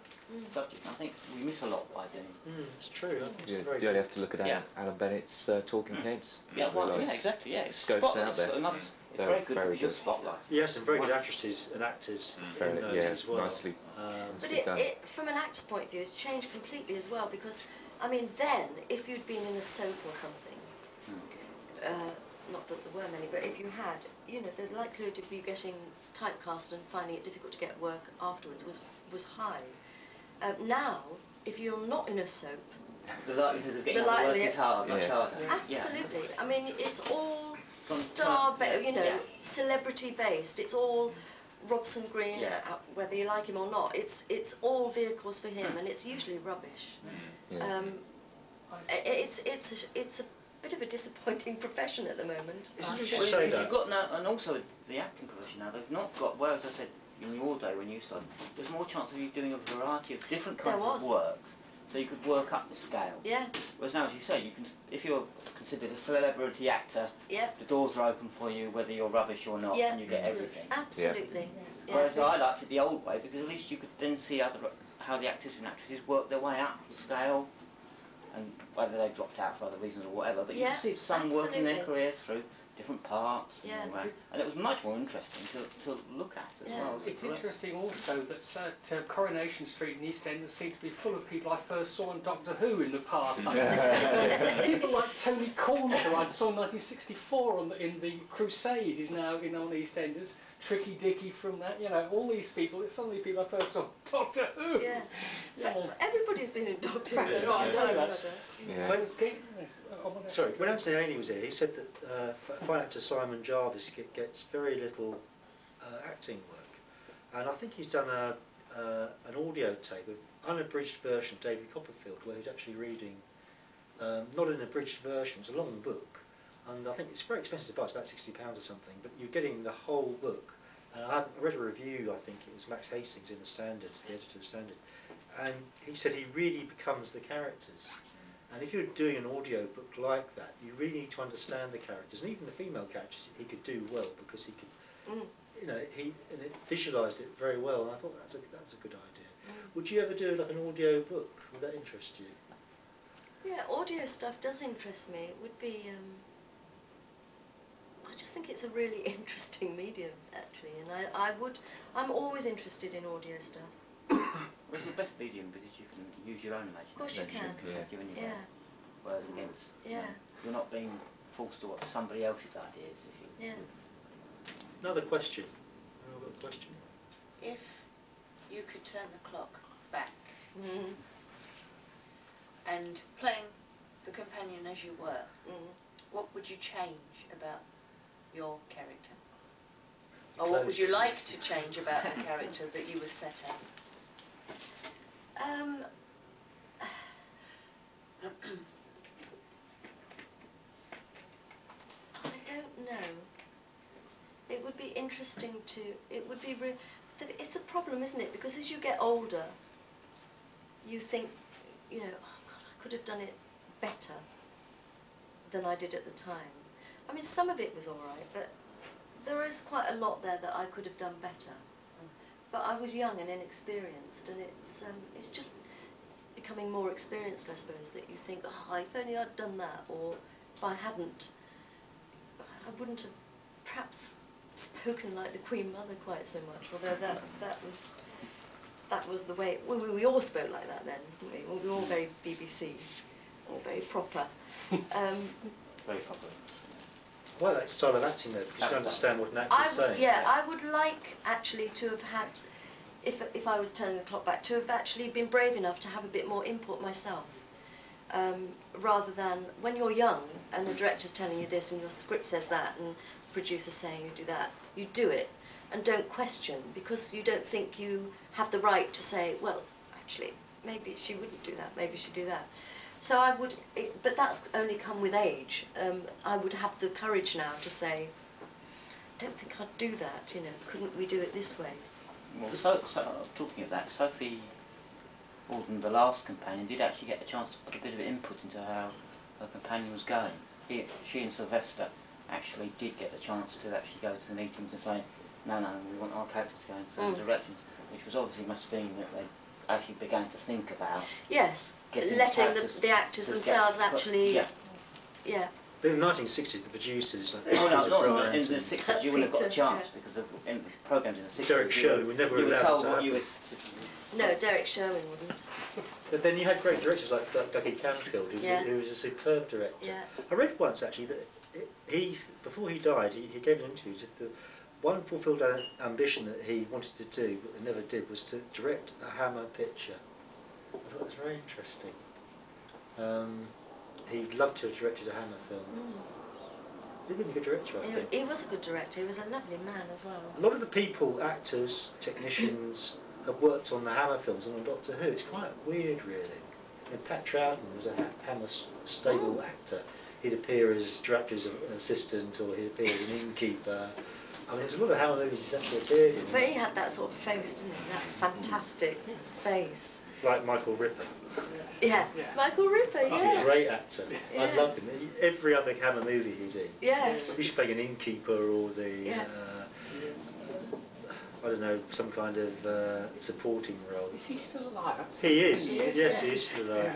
subject. And I think we miss a lot by doing. It's true. I think it's You very only good. have to look at Alan Bennett's Talking Heads. Yeah, well, realise yeah, exactly. Yeah, it's scopes spotlight, out there. It's They're very good very because you're good. spotlight. Yes, and very good actresses and actors in those as well. nicely. But done. from an actor's point of view, it's changed completely as well because, I mean, then, if you'd been in a soap or something, not that there were many, but if you had, you know, the likelihood of you getting typecast and finding it difficult to get work afterwards was high. Now, if you're not in a soap, The likelihood of getting The out of work likely- is hard, much Yeah. harder. absolutely. I mean, it's all From you know, yeah. celebrity based. It's all Robson Green, Yeah. whether you like him or not. It's all vehicles for him, and it's usually rubbish. Yeah. It's a bit of a disappointing profession at the moment. It's Well, interesting to say if that. you've got now, and also the acting profession now, they've not got, well, as I said, in your day when you started, there's more chance of you doing a variety of different kinds of works, so you could work up the scale. Yeah. Whereas now, as you say, you can, if you're considered a celebrity actor, Yep. the doors are open for you whether you're rubbish or not, Yeah. and you get everything. Absolutely. Yeah. Whereas I liked it the old way, because at least you could then see how the actors and actresses work their way up the scale, and whether they dropped out for other reasons or whatever, but you could see some working their careers through different parts and all that. And it was much more interesting to look at as well. It's interesting also that Coronation Street in East End seemed to be full of people I first saw on Doctor Who in the past. People like Tony Cornish, who I saw in 1964 in the Crusade, is now on EastEnders. Tricky Dicky from that, you know, all these people, some of the people I first saw on Doctor Who. Yeah. But everybody's been in Doctor Who Yeah, at some time or other. Sorry, when Anthony Ainley was here, he said that fine actor Simon Jarvis gets very little acting work, and I think he's done an audio tape, an unabridged version of David Copperfield, where he's actually reading, not an abridged version, it's a long book, and I think it's very expensive to buy, it's about £60 or something, but you're getting the whole book. And I read a review, I think it was Max Hastings in the Standard, the editor of the Standard, and he said he really becomes the characters. And if you're doing an audio book like that, you really need to understand the characters, and even the female characters he could do well, because he could, you know, he visualised it very well, and I thought that's a good idea. Would you ever do like an audio book? Would that interest you? Yeah, audio stuff does interest me. It would be. I just think it's a really interesting medium, actually, and I'm always interested in audio stuff. Well, it's the best medium because you can use your own imagination. Of course you can. Yeah. Whereas again, you're not being forced to watch somebody else's ideas. If you, Another question. Another question. If you could turn the clock back and playing the companion as you were, what would you change about your character? Or what would you like to change about the character that you were set as? I don't know. It would be interesting to. It would be. It's a problem, isn't it? Because as you get older, you think, you know, oh God, I could have done it better than I did at the time. I mean, some of it was all right, but there is quite a lot there that I could have done better. But I was young and inexperienced, and it's just becoming more experienced, I suppose, that you think, oh, if only I'd done that, or if I hadn't, I wouldn't have perhaps spoken like the Queen Mother quite so much, although that was the way, we all spoke like that then, didn't we? We were all very BBC, all very proper. very proper. Well, that style of acting though, because you understand what an actor's saying. Yeah, I would like actually to have had, if I was turning the clock back, to have actually been brave enough to have a bit more input myself. Rather than when you're young and the director's telling you this and your script says that and the producer's saying you do that, you do it and don't question, because you don't think you have the right to say, well, actually, maybe she wouldn't do that, maybe she'd do that. So I would, but that's only come with age. I would have the courage now to say, I don't think I'd do that, you know, couldn't we do it this way? Well, so talking of that, Sophie Alden, the last companion, did actually get a chance to put a bit of input into how her companion was going. She and Sylvester actually did get the chance to actually go to the meetings and say, no, we want our characters to go in certain directions, which was obviously must mean that they actually began to think about. Yes, letting the actors themselves actually. Yeah. But in the 1960s, the producers, like not in the 60s, you wouldn't have got a chance because in the programmes in the 60s. Derek Sherwin would never allowed to happen. No, Derek Sherwin wouldn't. But then you had great directors like Dougie Camfield, who was a superb director. Yeah. I read once actually that before he died, he gave an interview. That the one fulfilled ambition that he wanted to do but never did was to direct a Hammer picture. I thought that was very interesting. He'd love to have directed a Hammer film. He'd been a good director, I think. He was a good director. He was a lovely man as well. A lot of the people, actors, technicians, have worked on the Hammer films and on Doctor Who. It's quite weird, really. And Pat Troughton was a Hammer stable actor. he'd appear as Dracula's assistant, or he'd appear as an innkeeper. I mean, there's a lot of Hammer movies he's actually appeared in. But he had that sort of face, didn't he? That fantastic face. Like Michael Ripper. Yeah, Michael Ripper, He's yes. a great actor. Yes. I love him. Every other Hammer movie he's in. Yes. He should play an innkeeper or the, I don't know, some kind of supporting role. Is he still alive? He is. He is, Yes, he is still alive.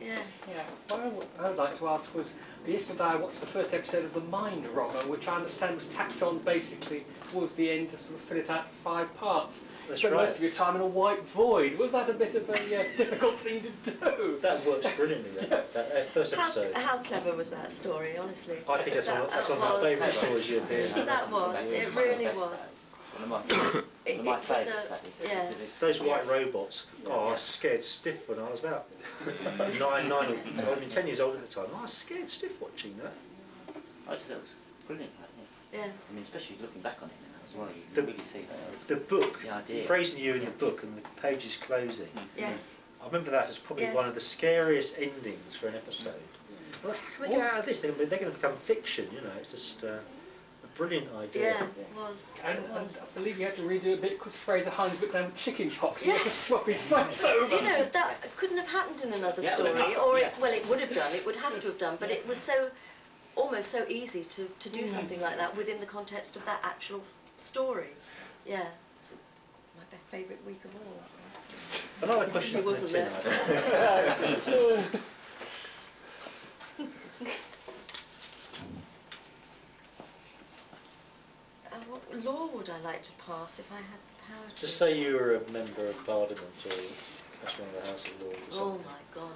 Yes. Yeah. What I would like to ask was, yesterday I watched the first episode of The Mind Robber, which I understand was tacked on basically towards the end to sort of fill it out in 5 parts. That's Spent right. most of your time in a white void. Was that a bit of a difficult thing to do? That works brilliantly, that first episode. How clever was that story, honestly? I think that's one of my was- favourite stories you appeared in. That was, it really was. One of my was favourites, a- that is. yeah. Those white robots, I was scared stiff when I was about 9, I mean 10 years old at the time. I was scared stiff watching that. I just thought it was brilliant, that, yeah. Yeah. I mean, especially looking back on it now as well, you The- really see that. The book, The idea. phrasing you in your book and the pages closing, Yes. I remember that as probably Yes. one of the scariest endings for an episode. Well, how can they get out of this? They're going to become fiction, you know, it's just a brilliant idea. Yeah, it was. And, It was. I believe you had to redo a bit because Fraser Hines went down with chicken pox. He had to Yes. swap his face over. You know, that couldn't have happened in another Yeah, story, well, or yeah. it would have done, it would have to have done, but it was almost so easy to do something like that within the context of that actual story. Yeah, it's my favourite week of all. Another question. He wasn't Tim, there. I think. What law would I like to pass if I had the power to? Just say you were a member of Parliament or that's one of the House of Lords or Oh something. my God,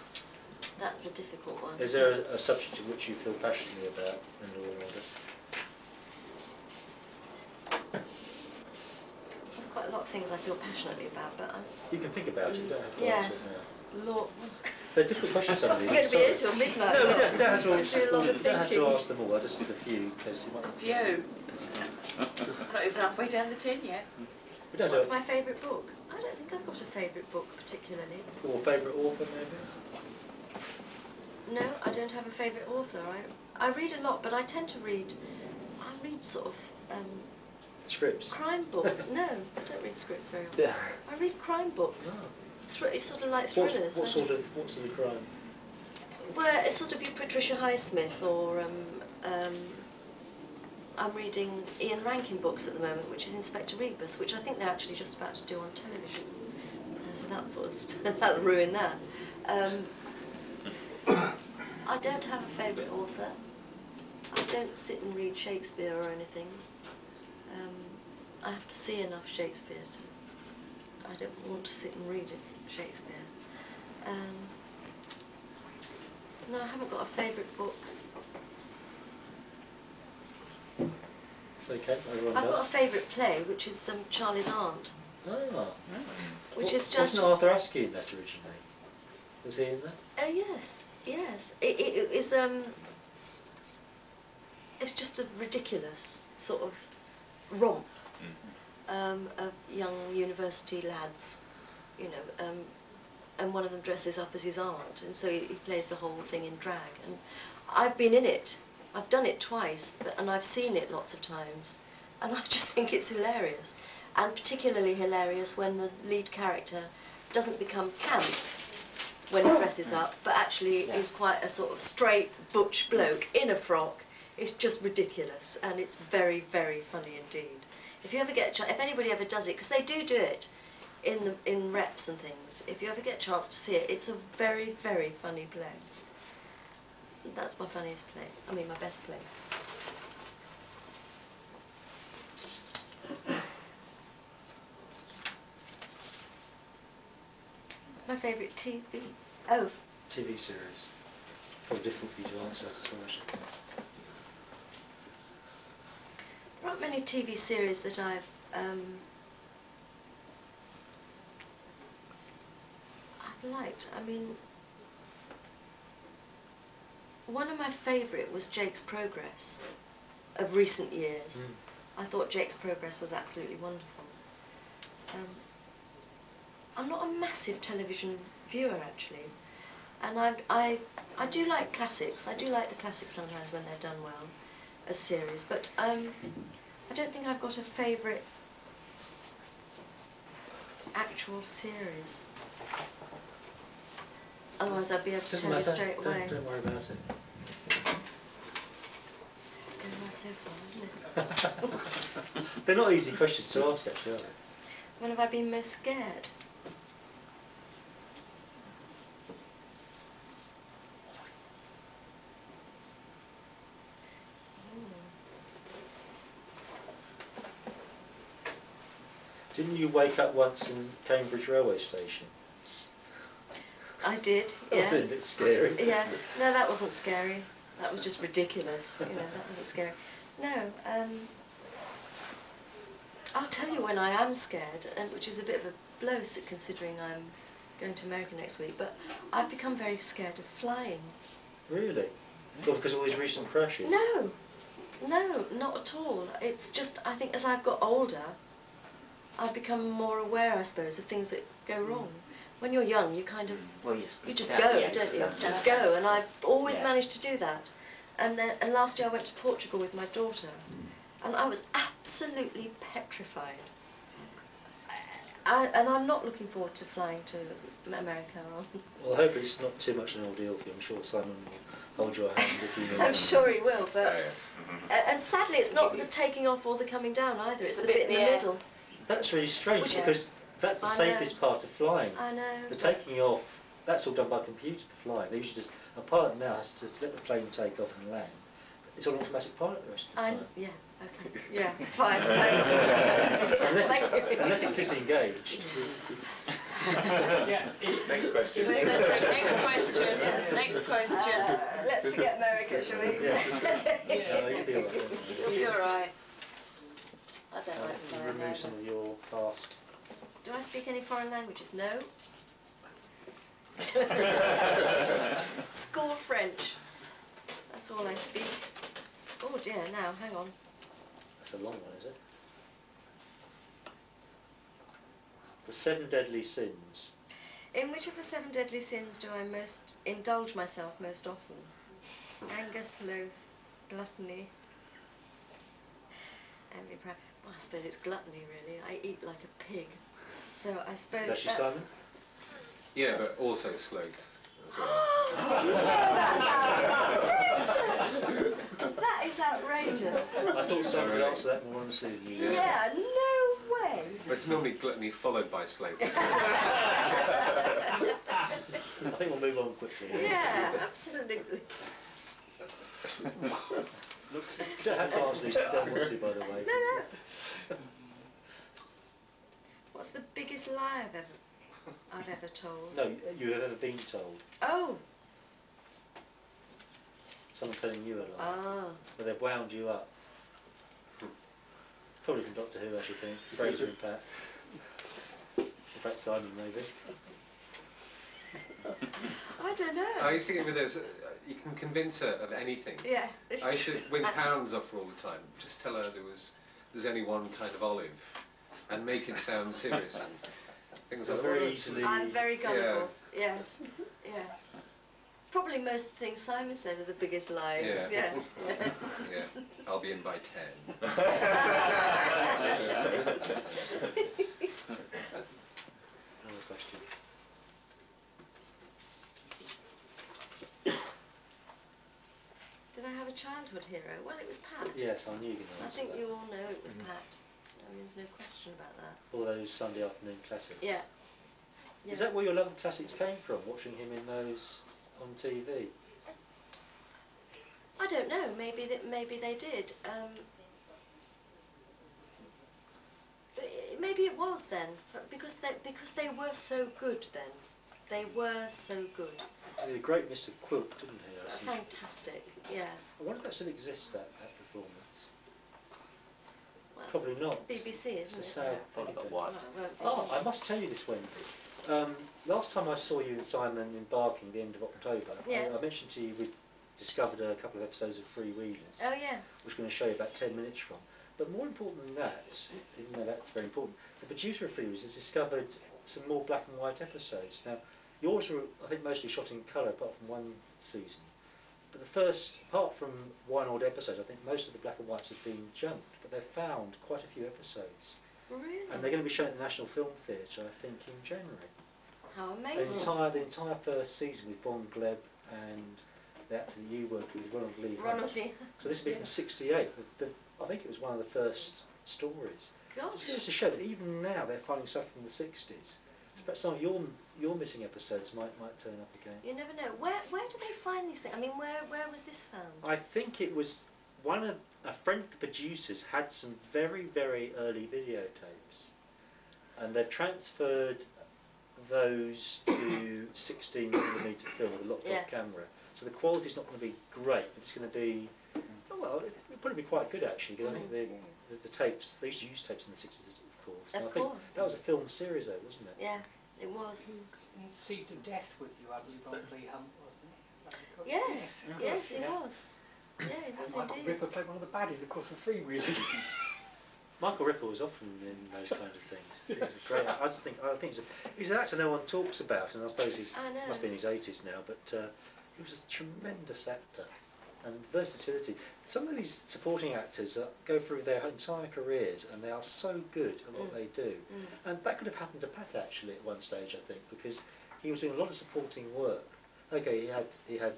that's a difficult one. Is there a subject in which you feel passionately about in Law and Order? There's quite a lot of things I feel passionately about, but You can think about it, you don't have to yes, answer it now. law. They're difficult questions, some of I'm these. going to be here Sorry. till midnight. No, we don't have to Do a lot answer, of you don't have to thinking. ask them all. I just did a few because you might. A few. Not even halfway down the tin yet. We don't What's have my favourite book? I don't think I've got a favourite book particularly. or favourite author maybe. No, I don't have a favourite author. I read a lot, but I tend to read. I read sort of Scripts. crime books. No, I don't read scripts very often. Yeah. I read crime books. Oh. It's sort of like What, thrillers. what I sort just- of what's the crime? Well, it's sort of your Patricia Highsmith, or I'm reading Ian Rankin books at the moment, which is Inspector Rebus, which I think they're actually just about to do on television. So that'll ruin that. I don't have a favourite author. I don't sit and read Shakespeare or anything. I have to see enough Shakespeare to. I don't want to sit and read it, Shakespeare. No, I haven't got a favourite book. It's okay, everyone I've got a does. favourite play, which is Charlie's Aunt, Ah. which is just. Wasn't Arthur Askew in that originally? Was he in that? Oh yes, yes. It is. It's just a ridiculous sort of romp of young university lads, you know, and one of them dresses up as his aunt, and so he plays the whole thing in drag. And I've been in it. I've done it twice, and I've seen it lots of times, and I just think it's hilarious, and particularly hilarious when the lead character doesn't become camp when he dresses up, but actually is quite a sort of straight butch bloke in a frock. It's just ridiculous, and it's very, very funny indeed. If you ever get a chance, if anybody ever does it, because they do it in reps and things, if you ever get a chance to see it, it's a very, very funny play. That's my funniest play. I mean, my best play. What's my favourite TV? Oh, TV series. Probably difficult for you to answer that as well, actually. there aren't many TV series that I've liked. I mean, one of my favourite was Jake's Progress of recent years. I thought Jake's Progress was absolutely wonderful. I'm not a massive television viewer actually, And I do like classics. I do like the classics sometimes when they're done well, as series. But I don't think I've got a favourite actual series. Otherwise, I'd be able to tell you straight away. Don't worry about it. It's going right so far, isn't it? They're not easy questions to ask, actually, are they? When have I been most scared? Didn't you wake up once in Cambridge railway station? I did, That yeah. was a bit scary. Yeah, no, that wasn't scary. That was just ridiculous. You know, that wasn't scary. No, I'll tell you when I am scared, and which is a bit of a blow considering I'm going to America next week. But I've become very scared of flying. Really? Well, because of all these recent crashes? No, no, not at all. It's just I think as I've got older, I've become more aware, I suppose, of things that go wrong. When you're young, you kind of Well, you just yeah, go, yeah, don't you? yeah. Just go, and I've always Yeah. managed to do that. And last year I went to Portugal with my daughter, and I was absolutely petrified. And I'm not looking forward to flying to America. Well, I hope it's not too much an ordeal for you. I'm sure Simon will hold your hand if you I'm sure he will, but Yes. and sadly it's not the taking off or the coming down either. It's the bit in the Yeah. middle. That's really strange Which- because that's the I know. safest part of flying. I know. The taking off, that's all done by computer for flying. They usually just, a pilot now has to let the plane take off and land. It's on automatic pilot the rest of the time. Yeah. Okay. Yeah. Fine. Thanks. Thank you. Unless it's disengaged. Yeah. Next question. Next question. Next question. Let's forget America, shall we? Yeah. Yeah. No, you'll be all right. You'll be all right. I don't like You flying remove either. some of your past. Do I speak any foreign languages? No. School French. That's all I speak. Oh dear, now, hang on. That's a long one, is it? The 7 deadly sins. In which of the 7 deadly sins do I most indulge myself most often? Anger, sloth, gluttony, envy, pride. Well, I suppose it's gluttony, really. I eat like a pig. So I suppose That's your Simon? Yeah, but also sloth as well. That is outrageous. I thought Simon would answer that more honestly than you. Yeah, no way. But it's normally gluttony followed by sloth. I think we'll move on quickly. Yeah, absolutely. Looks, you don't have to answer these, you don't want to, by the way. No. What's the biggest lie I've ever told? No, you have ever been told. Oh. Someone telling you a lie. Ah. Where they've wound you up. Probably from Doctor Who, I should think. Fraser and Pat. In fact, Simon, maybe. I don't know. I used to get with those, you can convince her of anything. Yeah. It's I used to win I- pounds off her all the time. Just tell her there's only one kind of olive, and make it sound serious. And things So like very that. easily. I'm very gullible. Yes. Yeah. Probably most things Simon said are the biggest lies. Yeah. Yeah. Yeah, I'll be in by 10. Another question. Did I have a childhood hero? Well, it was Pat. Yes, I knew you were going to I answer think that. you all know it was Pat. I mean, there's no question about that. All those Sunday afternoon classics. Yeah. Yeah. Is that where your love of classics came from, watching him in those on TV? I don't know. Maybe they did. Maybe it was then, because they were so good then. They were so good. He did a great Mr. Quilt, didn't he? I think. Fantastic. Yeah. I wonder if that still exists, that performance. Well, Probably not. BBC, It's a isn't it? sad thing. Probably got isn't it? one. Well, Oh, I must tell you this, Wendy. Last time I saw you and Simon embarking the end of October, Yeah. I mentioned to you we discovered a couple of episodes of Free Wheelers, oh yeah. which we're going to show you about 10 minutes from. But more important than that, even though that's very important, the producer of Free Wheelers has discovered some more black and white episodes. Now, Yours were, I think, mostly shot in colour, apart from one season. But the first, apart from one odd episode, I think most of the black and whites have been junked, but they've found quite a few episodes. Really? And they're going to be shown at the National Film Theatre, I think, in January. How The amazing. entire first season with Von Gleb and the actor that you worked with, Ronald Lee. Ronald Lee. So this will be from '68. I think it was one of the first stories. Gosh. It goes to show that even now they're finding stuff from the '60s. So perhaps some of your missing episodes might turn up again. You never know. Where do they find these things? I mean, where was this found? I think it was a friend of the producers had some very, very early videotapes, and they've transferred those to 16mm film with a locked camera. So the quality's not going to be great, but it's going to be, oh well, it'll probably be quite good actually, because I think the tapes, they used to use tapes in the 60s, of course. And I think that was a film series though, wasn't it? Yeah, it was. In Seeds of Death with you, I believe, on Lee Hunt, wasn't it? Is that what it Yes, was? yes, it was. Yeah, it was Michael indeed. Ripper played one of the baddies, of course, for freewheelers. Michael Ripper was often in those kind of things. He was a great. I think he's an actor no one talks about, and I suppose he's must be in his 80s now. But he was a tremendous actor, and versatility. Some of these supporting actors go through their entire careers, and they are so good at what they do. And that could have happened to Pat actually at one stage, I think, because he was doing a lot of supporting work. Okay, he had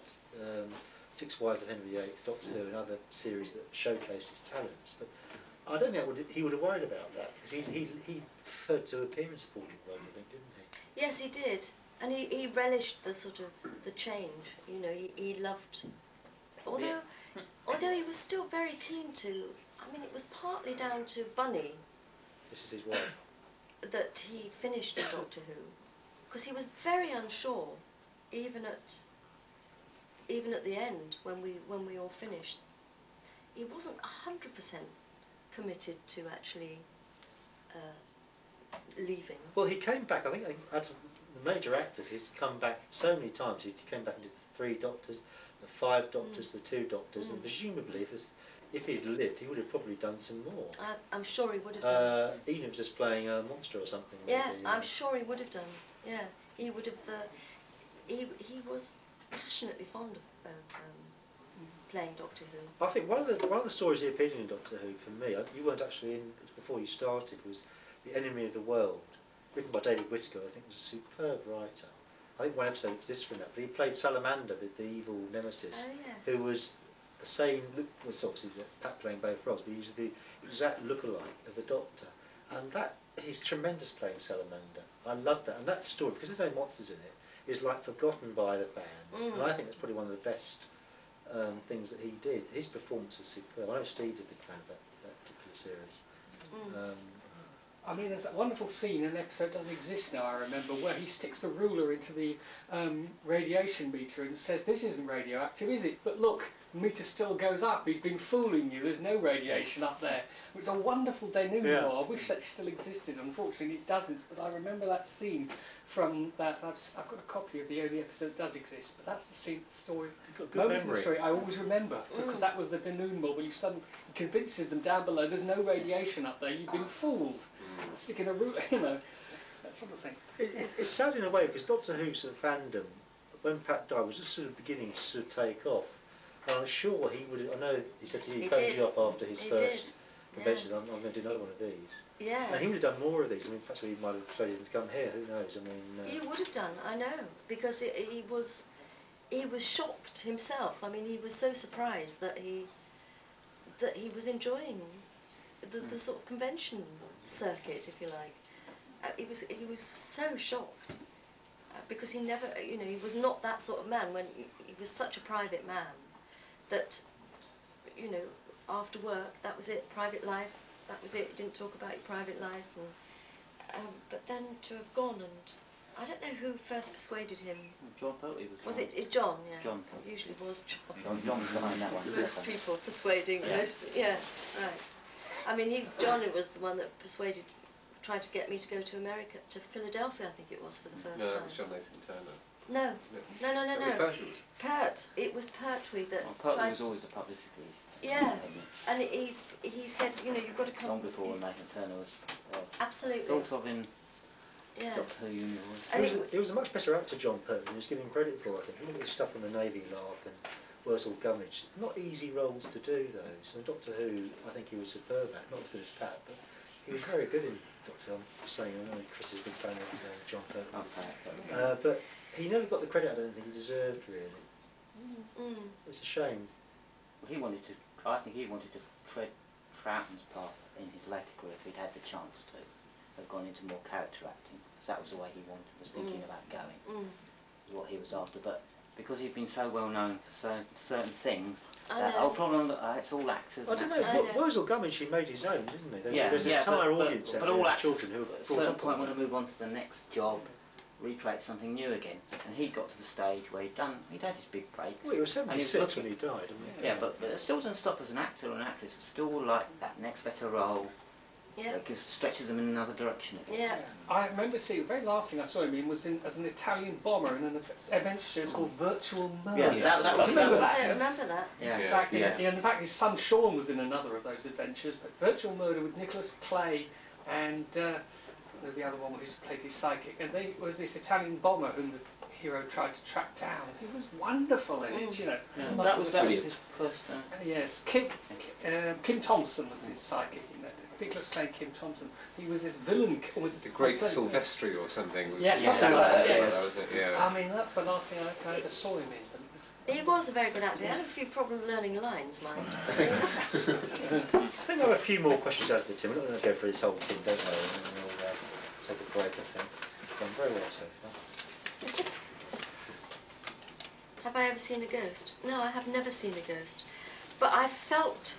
Six Wives of Henry VIII, Doctor Who, and other series that showcased his talents, but I don't think he would have worried about that, because he preferred to appear in supporting roles, I think, didn't he? Yes, he did, and he relished the sort of the change. You know, he loved, although he was still very keen to. I mean, it was partly down to Bunny. This is his wife. That he finished at Doctor Who, because he was very unsure, even at the end when we all finished. He wasn't 100% committed to actually leaving. Well, he came back. I think out of the major actors, he's come back so many times. He came back and did the 3 Doctors, the 5 Doctors, the 2 Doctors, and presumably, if he'd lived, he would have probably done some more. I'm sure he would have done. Even if it was just playing a monster or something. Yeah, maybe, I'm sure he would have done. Yeah, he would have. He was passionately fond of playing Doctor Who. I think one of the stories he appeared in Doctor Who for me, you weren't actually in before you started, was The Enemy of the World, written by David Whittaker. I think was a superb writer. I think one episode exists from that, but he played Salamander, the evil nemesis, who was the same. Was obviously Pat playing both roles, but he was the exact lookalike of the Doctor, and he's tremendous playing Salamander. I love that, and that story, because there's no monsters in it, is like forgotten by the fans, and I think that's probably one of the best things that he did. His performance was superb. I know Steve did a big fan of that particular series. I mean, there's that wonderful scene, an episode doesn't exist now, I remember, where he sticks the ruler into the radiation meter and says, this isn't radioactive, is it? But look, the meter still goes up, he's been fooling you, there's no radiation up there. It's a wonderful denouement. I wish that still existed. Unfortunately it doesn't, but I remember that scene from that. I've got a copy of the only episode that does exist, but that's the scene, the story. Moments in the story I always remember, because that was the denouement when you suddenly convinces them down below there's no radiation up there, you've been fooled. Sticking a ruler, you know, that sort of thing. It's sad in a way, because Doctor Who's sort of fandom, when Pat died, was just sort of beginning to sort of take off. And I'm sure he would have, I know he said to you, he phoned you up after his first convention, I'm going to do another one of these. Yeah. And he would have done more of these. I mean, perhaps we might have persuaded him to come here, who knows? I mean... He would have done, I know, because he was shocked himself. I mean, he was so surprised that he was enjoying the sort of convention circuit, if you like. He was so shocked because he never, you know, he was not that sort of man. When he was such a private man that, you know, after work, that was it. Private life, that was it. He didn't talk about your private life. And, but then to have gone, and I don't know who first persuaded him. John Pelty was it John? Yeah. John. It usually was John. John's behind that one. Most people persuading. Yeah, right. I mean, John was the one that tried to get me to go to America, to Philadelphia, I think it was, for the first time. No, it was John Nathan Turner. No. Pert. It was Pertwee that Pertwee was always the publicity. Yeah, and he said, you know, you've got to come. Long before Nathan Turner was absolutely thought of in Yeah. Doctor Who universe. And He was a much better actor, John Pertwee, than he was given credit for, I think. Look at his stuff on the Navy Lark and Wurzel Gummidge. Not easy roles to do, those. And Doctor Who, I think he was superb at, not as good as Pat, but he was very good in Doctor Who. I'm saying, I know Chris is a big fan of John Pertwee. Okay. But he never got the credit I don't think he deserved, really. It's a shame. He wanted to. I think he wanted to tread Troughton's path in his later career if he'd had the chance to have gone into more character acting, because that was the way he was thinking about going. Is what he was after. But because he'd been so well known for certain things, that whole problem that it's all actors. I don't know. Wurzel Gummidge, he made his own, didn't he? There's an entire audience out but all there, actors, children who at a certain point want to move on to the next job, recreate something new again. And he'd got to the stage where he'd had his big breaks. Well, he was 76 when he died, wasn't he? Yeah, but it still doesn't stop as an actor or an actress. It's still like that next better role. Yeah. That stretches them in another direction again. Yeah. I remember seeing, the very last thing I saw him in was as an Italian bomber in an adventure series called Virtual Murder. Yeah, that was remember I that. don't remember that. Yeah. In fact, his son Sean was in another of those adventures, but Virtual Murder with Nicholas Clay and the other one who played his psychic, and there was this Italian bomber whom the hero tried to track down. He was wonderful in it, you know. Yeah, that was his first. Yes, Kim Thompson was his psychic in that. Nicholas Clay, Kim Thompson. He was this villain. The Great Silvestri or something. Was something like that. Yes. That was it, yeah. I mean, that's the last thing I ever saw him in. But He was a very good actor. He had a few problems learning lines, mind. I think there are a few more questions out of the team. We're not going to go through this whole thing, don't we? And then we'll take a break, I think. Done very well so far. Have I ever seen a ghost? No, I have never seen a ghost. But I felt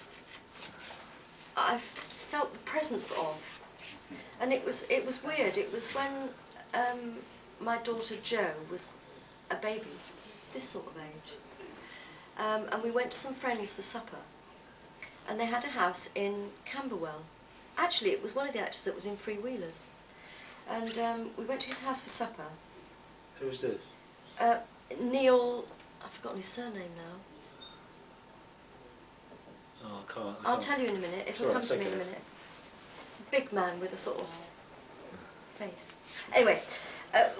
the presence of, and it was weird. It was when my daughter Jo was a baby, this sort of age, and we went to some friends for supper, and they had a house in Camberwell. Actually, it was one of the actors that was in Freewheelers, and we went to his house for supper. Who was this? Neil, I've forgotten his surname now. Oh, I can't. I'll tell you in a minute. It'll come to me in a minute. It's a big man with a sort of face. Anyway,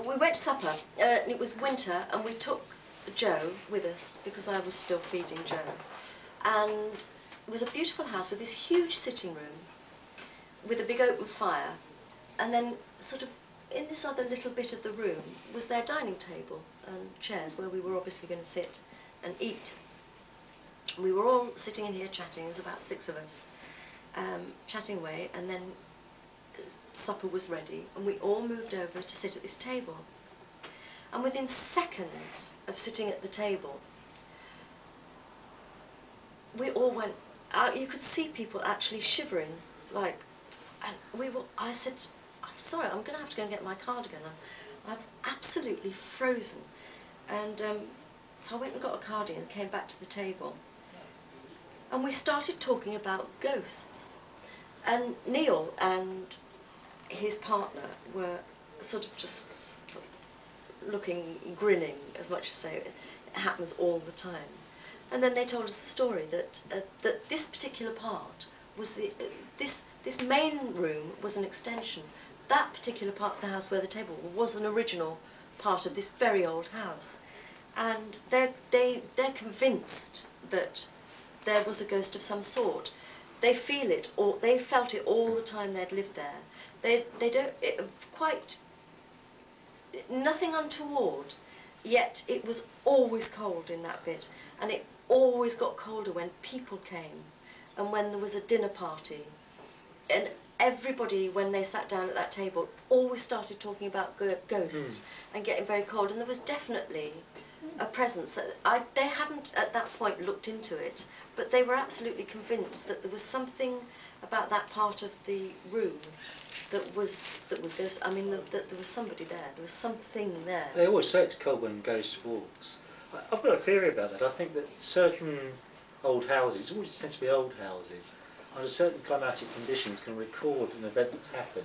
we went to supper. It was winter, and we took Jo with us because I was still feeding Jo. And it was a beautiful house with this huge sitting room with a big open fire, and then sort of in this other little bit of the room was their dining table and chairs where we were obviously going to sit and eat. We were all sitting in here chatting. There was about 6 of us, chatting away, and then supper was ready, and we all moved over to sit at this table. And within seconds of sitting at the table, we all went out. You could see people actually shivering, like, and I said, I'm sorry, I'm going to have to go and get my cardigan. I'm absolutely frozen. And so I went and got a cardigan and came back to the table. And we started talking about ghosts. And Neil and his partner were sort of just looking, grinning, as much as say it happens all the time. And then they told us the story that that this particular part was this main room was an extension. That particular part of the house where the table was an original part of this very old house, and they're convinced that there was a ghost of some sort. They feel it, or they felt it all the time they'd lived there. They don't quite nothing untoward, yet it was always cold in that bit, and it always got colder when people came, and when there was a dinner party, and everybody, when they sat down at that table, always started talking about ghosts and getting very cold, and there was definitely a presence. They hadn't at that point looked into it, but they were absolutely convinced that there was something about that part of the room that was ghost. I mean, that there was somebody there. There was something there. They always say it's cold when ghost walks. I've got a theory about that. I think that certain old houses, always tend to be old houses, under certain climatic conditions can record an event that's happened,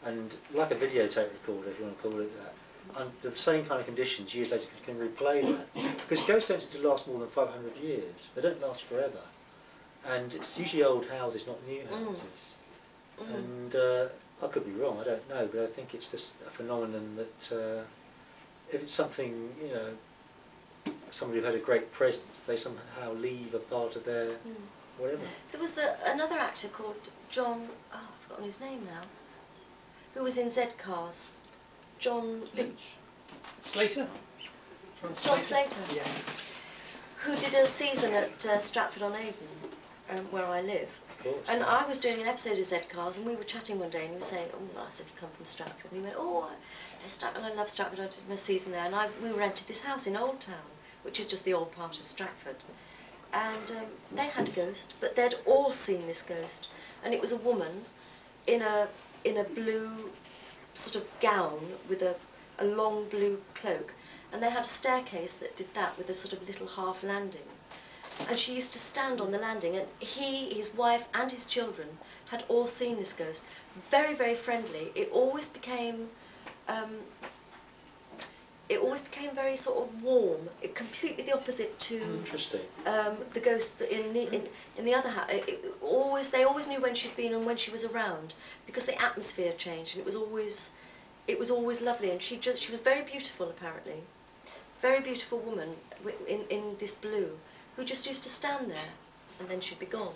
and like a videotape recorder, if you want to call it that, under the same kind of conditions, years later can replay that. Because ghosts don't tend to last more than 500 years. They don't last forever. And it's usually old houses, not new houses. And I could be wrong, I don't know, but I think it's just a phenomenon that if it's something, you know, somebody who had a great presence, they somehow leave a part of their whatever. There was another actor called John, oh, I've forgotten his name now, who was in Z-Cars. John Slater? John Slater, Yeah. who did a season at Stratford-on-Avon, where I live. Of course. And I was doing an episode of Z-Cars, and we were chatting one day, and he was saying, oh, I said, you come from Stratford. And he went, oh, I love Stratford, I did my season there. And we rented this house in Old Town, which is just the old part of Stratford. And they had a ghost, but they'd all seen this ghost. And it was a woman in a blue sort of gown with a long blue cloak. And they had a staircase that did that with a sort of little half landing. And she used to stand on the landing, and he, his wife and his children had all seen this ghost. Very, very friendly. It always became very sort of warm. It completely the opposite to Interesting. the ghost in the other house. They always knew when she'd been and when she was around, because the atmosphere changed, and it was always lovely. And she was very beautiful, apparently, very beautiful woman in this blue, who just used to stand there, and then she'd be gone.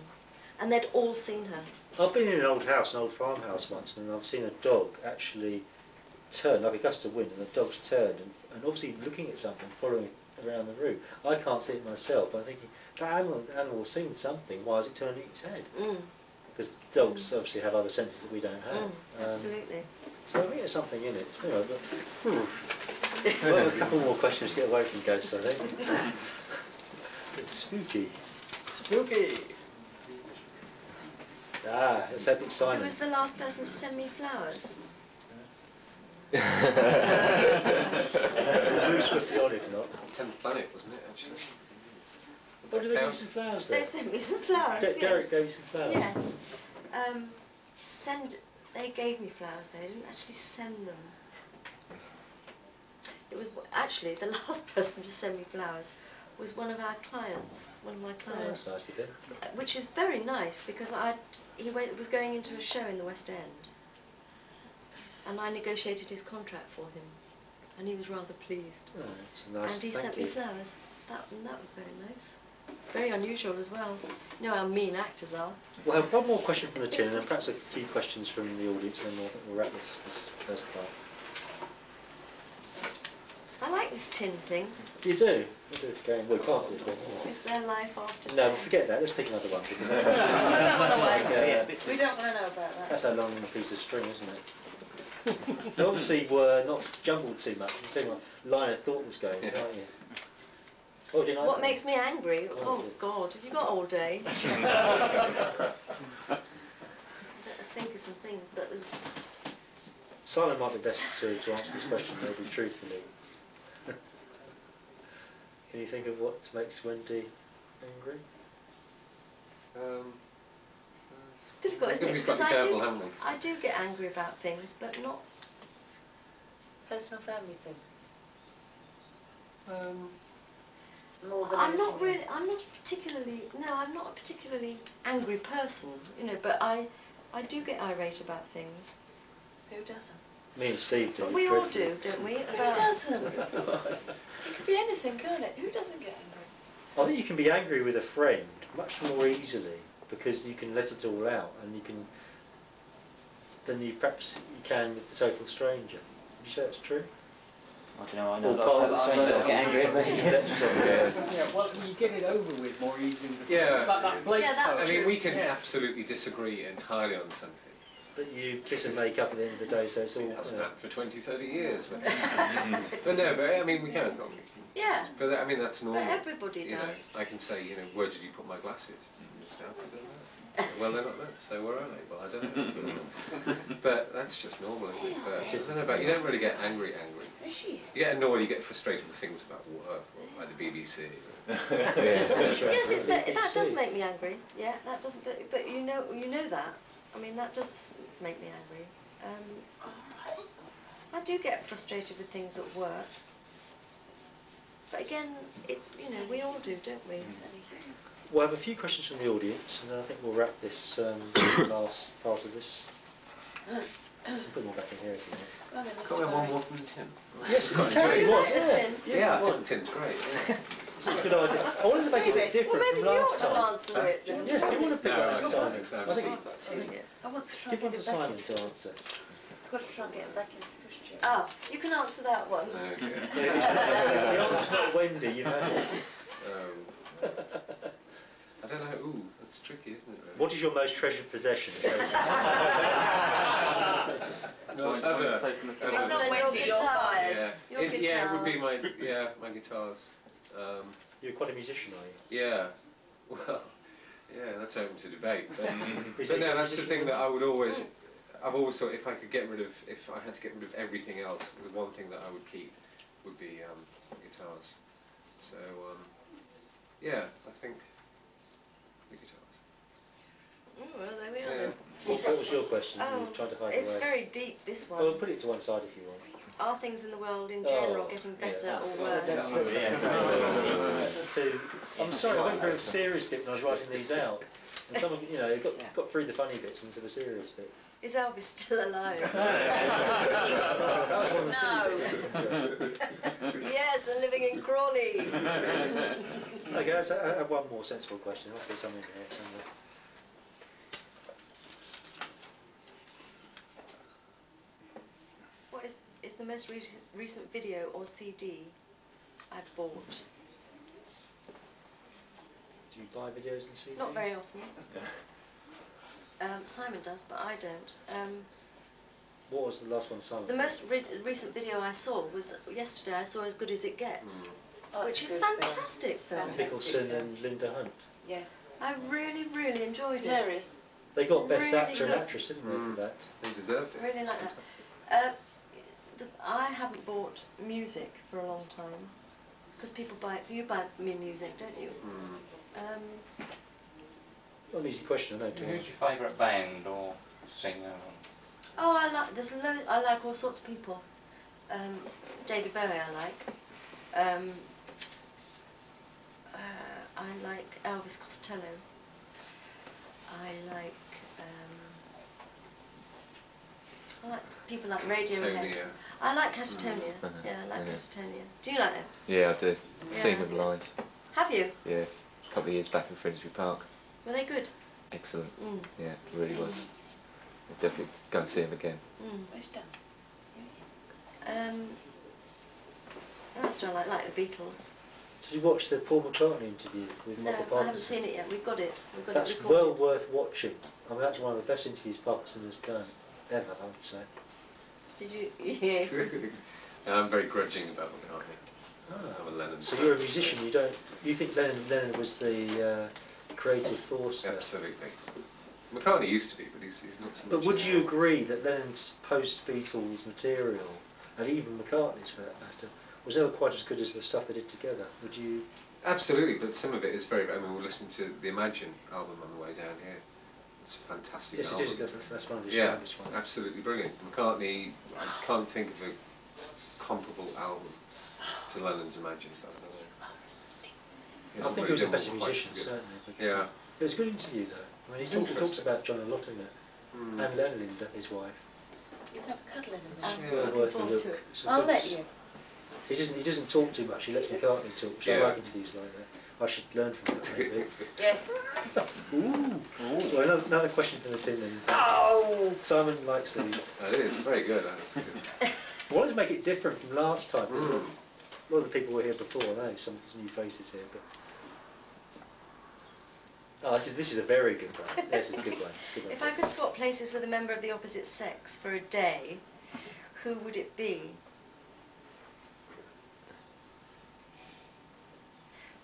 And they'd all seen her. I've been in an old house, an old farmhouse once, and I've seen a dog actually turn, like a gust of wind, and the dog's turned, and obviously looking at something, following it around the room. I can't see it myself, but I'm thinking, that animal's seen something, why is it turning its head? Because dogs obviously have other senses that we don't have. Absolutely. So I think there's something in it. Anyway, well, a couple more questions to get away from ghosts, I think. It's spooky. Spooky! Ah, let's hope it's Simon. Who was the last person to send me flowers? Bruce was the olive, not. 10th Planet, wasn't it, actually? What did they give you some flowers there? They sent me some flowers, yes. Derek gave you some flowers? Yes. They gave me flowers, they didn't actually send them. It was actually the last person to send me flowers was one of our clients, one of my clients. Oh, that's nice to do. Which is very nice, because he was going into a show in the West End, and I negotiated his contract for him, and he was rather pleased. Oh, it's a nice, and he thank sent you. me flowers. That was very nice. Very unusual as well. You know how mean actors are. We'll have one more question from the tin, and then perhaps a few questions from the audience, and then we'll wrap this first part. I like this tin thing. You do? You do it going, well, you can't do it. Is there life after No, death? forget that. Let's pick another one, because that's, We don't want to like, we don't want to know about that. that's how long a piece of string, isn't it? You obviously were not jumbled too much. You see my line of thought was going, aren't you? Oh, do you like What that? makes me angry? Oh, Oh dear. God, have you got all day? I think of some things, but there's... Simon might be best to answer this question, maybe truthfully. Can you think of what makes Wendy angry? It's difficult, isn't it? We've Because got to be careful, haven't we? I do get angry about things, but not... Personal family things. More than I'm not anything really, else. I'm not a particularly angry person, you know, but I do get irate about things. Who doesn't? Me and Steve do. But we all dreadfully. do, don't we? Who doesn't? It could be anything, can't it? Who doesn't get angry? I think you can be angry with a friend much more easily, because you can let it all out, and you can, than you perhaps you can with the total stranger. Would you say that's true? I don't know, I know Or a lot of part of strangers that get angry at me. Yeah, well, you get it over with more easily with the Yeah. It's like that Blake Yeah, that's I poem. mean, we can Yes. absolutely disagree entirely on something. But you kiss and make up at the end of the day, so it's all. It hasn't happened for 20, 30 years. But, but no, but I mean, we can. Can't we? Yeah. But I mean, that's normal. But everybody You know, does. I can say, you know, where did you put my glasses? Just out, I don't know. Well, they're not there, so where are they? Well, I don't know. But that's just normal, isn't it? But I don't know about, you don't really get angry. She is. You get annoyed, you get frustrated with things about work or like the BBC. Yes, Yes, that does make me angry. Yeah, that doesn't. But you know that. I mean, that does make me angry. I do get frustrated with things at work. But again, it's, you know, we all do, don't we? We'll have a few questions from the audience, and then I think we'll wrap this last part of this. Put more back in here if you want. Oh, then, Can't Mr. we have one Murray. more from Tim? Yes, you Quite can. enjoyed You it. want, Like the tin. Yeah, I you think Tim's great. It's a good idea. I wanted to make it a bit different Well, maybe from you last ought to time. answer it then. Yes, do you want to pick No, one I out, can't, Simon? it's I think, I want to try give and one get to it back Simon into. to answer. I've got to try and get it back into the pushchair. Ah, you can answer that one. Okay. The answer's not Wendy, you know. I don't know. Ooh, that's tricky, isn't it? Really? What is your most treasured possession? No, Point other. safe from the It's other. not Then Wendy, your you're guitars. fired. Yeah, Your yeah, it would be guitar. my guitars. You're quite a musician, are you? Yeah, well, yeah, that's open to debate. But, Is but it no, a that's the musician? thing that I've always thought if I had to get rid of everything else, the one thing that I would keep would be guitars. So yeah, I think the guitars. Oh, well, there we are Yeah. then. What was your question? Oh, You tried to hide it's away. very deep, this one. Well, put it to one side if you want. Are things in the world in general Oh, getting yeah. better or That's- worse? that's- So, I'm sorry, I went for a serious bit when I was writing these out. And some of got through the funny bits into the serious bit. Is Elvis still alive? That was one of the silly bits. Yes, and living in Crawley. Okay, let's have one more sensible question. There must be something there somewhere. What is the most recent video or CD I bought? Do you buy videos and CDs? Not very often. Simon does, but I don't. What was the last one Simon? The most recent video I saw was yesterday. I saw As Good As It Gets, Oh, it's which a is good film. fantastic film. Nicholson and Linda Hunt. Yeah, I really, really enjoyed it's it. hilarious. They got Best Really Actor and good. Actress, didn't they, for that? They deserved it. Really like that. I haven't bought music for a long time because people buy it. You buy me music, don't you? Not an easy question, I know. Do you? Who's your favourite band or singer? Oh, I like all sorts of people. David Bowie, I like. I like Elvis Costello. I like people like Radiohead. Catatonia. I like Catatonia. Yeah, I like Yeah. Catatonia. Do you like them? Yeah, I do. Yeah. Seen them live. Have you? Yeah, a couple of years back in Finsbury Park. Were they good? Excellent. Mm. Yeah, it really was. I'll definitely go and see them again. Where's done? What else do I like the Beatles. Did you watch the Paul McCartney interview with No, Michael I Parkinson? haven't seen it yet. We've got it. That's recorded. well worth watching. I mean, that's one of the best interviews Parkinson has done ever, I would say. Did you? Yeah. I'm very grudging about McCartney. I'm a Lennon. So you're a musician. You think Lennon was the creative force there? Absolutely. McCartney used to be, but he's not so much. But would now. you agree that Lennon's post-Beatles material, and even McCartney's for that matter, was never quite as good as the stuff they did together? Would you? Absolutely, but some of it is very. I mean, we're listening to the Imagine album on the way down here. It's a fantastic Yes, album. it is. That's one of his Yeah, strongest ones. absolutely brilliant. McCartney, I can't think of a comparable album to Lennon's Imagine. But I don't know. He I hasn't think really he was a done better one quite musician, so good. certainly. But Yeah. it was a good interview, though. I mean, he talks Interesting. about John a lot in it, and Lennon, his wife. You can have a cuddle in a I'm minute. Well looking worth a forward look. to it. It's a I'll good- let you. He doesn't talk too much. He lets McCartney talk. So I Yeah. like interviews like that. I should learn from that maybe. Yes. Ooh. Well, another question from the tin then. Oh. Simon likes these. It is very good. That's good. I wanted to make it different from last time because a lot of the people were here before. I know some new faces here, but this is a very good one. This is a good one. It's a good one. If I could swap places with a member of the opposite sex for a day, who would it be?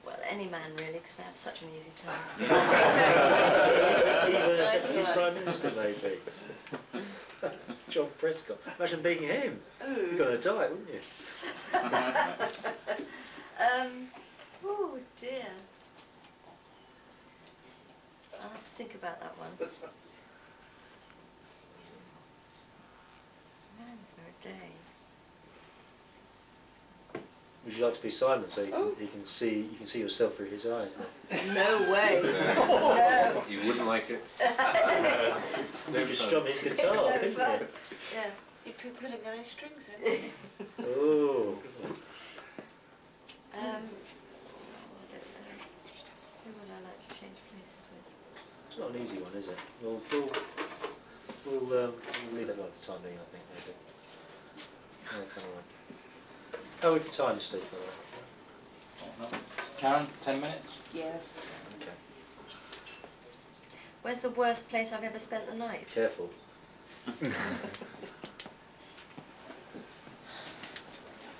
Well, any man really, because they have such an easy time. Even a Nice deputy one. prime minister, maybe. John Prescott. Imagine being him. You're going to die, wouldn't you? Oh dear. I'll have to think about that one. Man for a day. Would you like to be Simon so you can see yourself through his eyes then? No way. No. You wouldn't like it. You could strum his guitar, couldn't you? Yeah. You pulling on his strings then. Oh. I don't know. Who would I like to change places with? It's not an easy one, is it? We'll leave that one to time being, I think, maybe. Oh, come on. How would you time, Steve? Karen, 10 minutes? Yeah. Okay. Where's the worst place I've ever spent the night? Careful.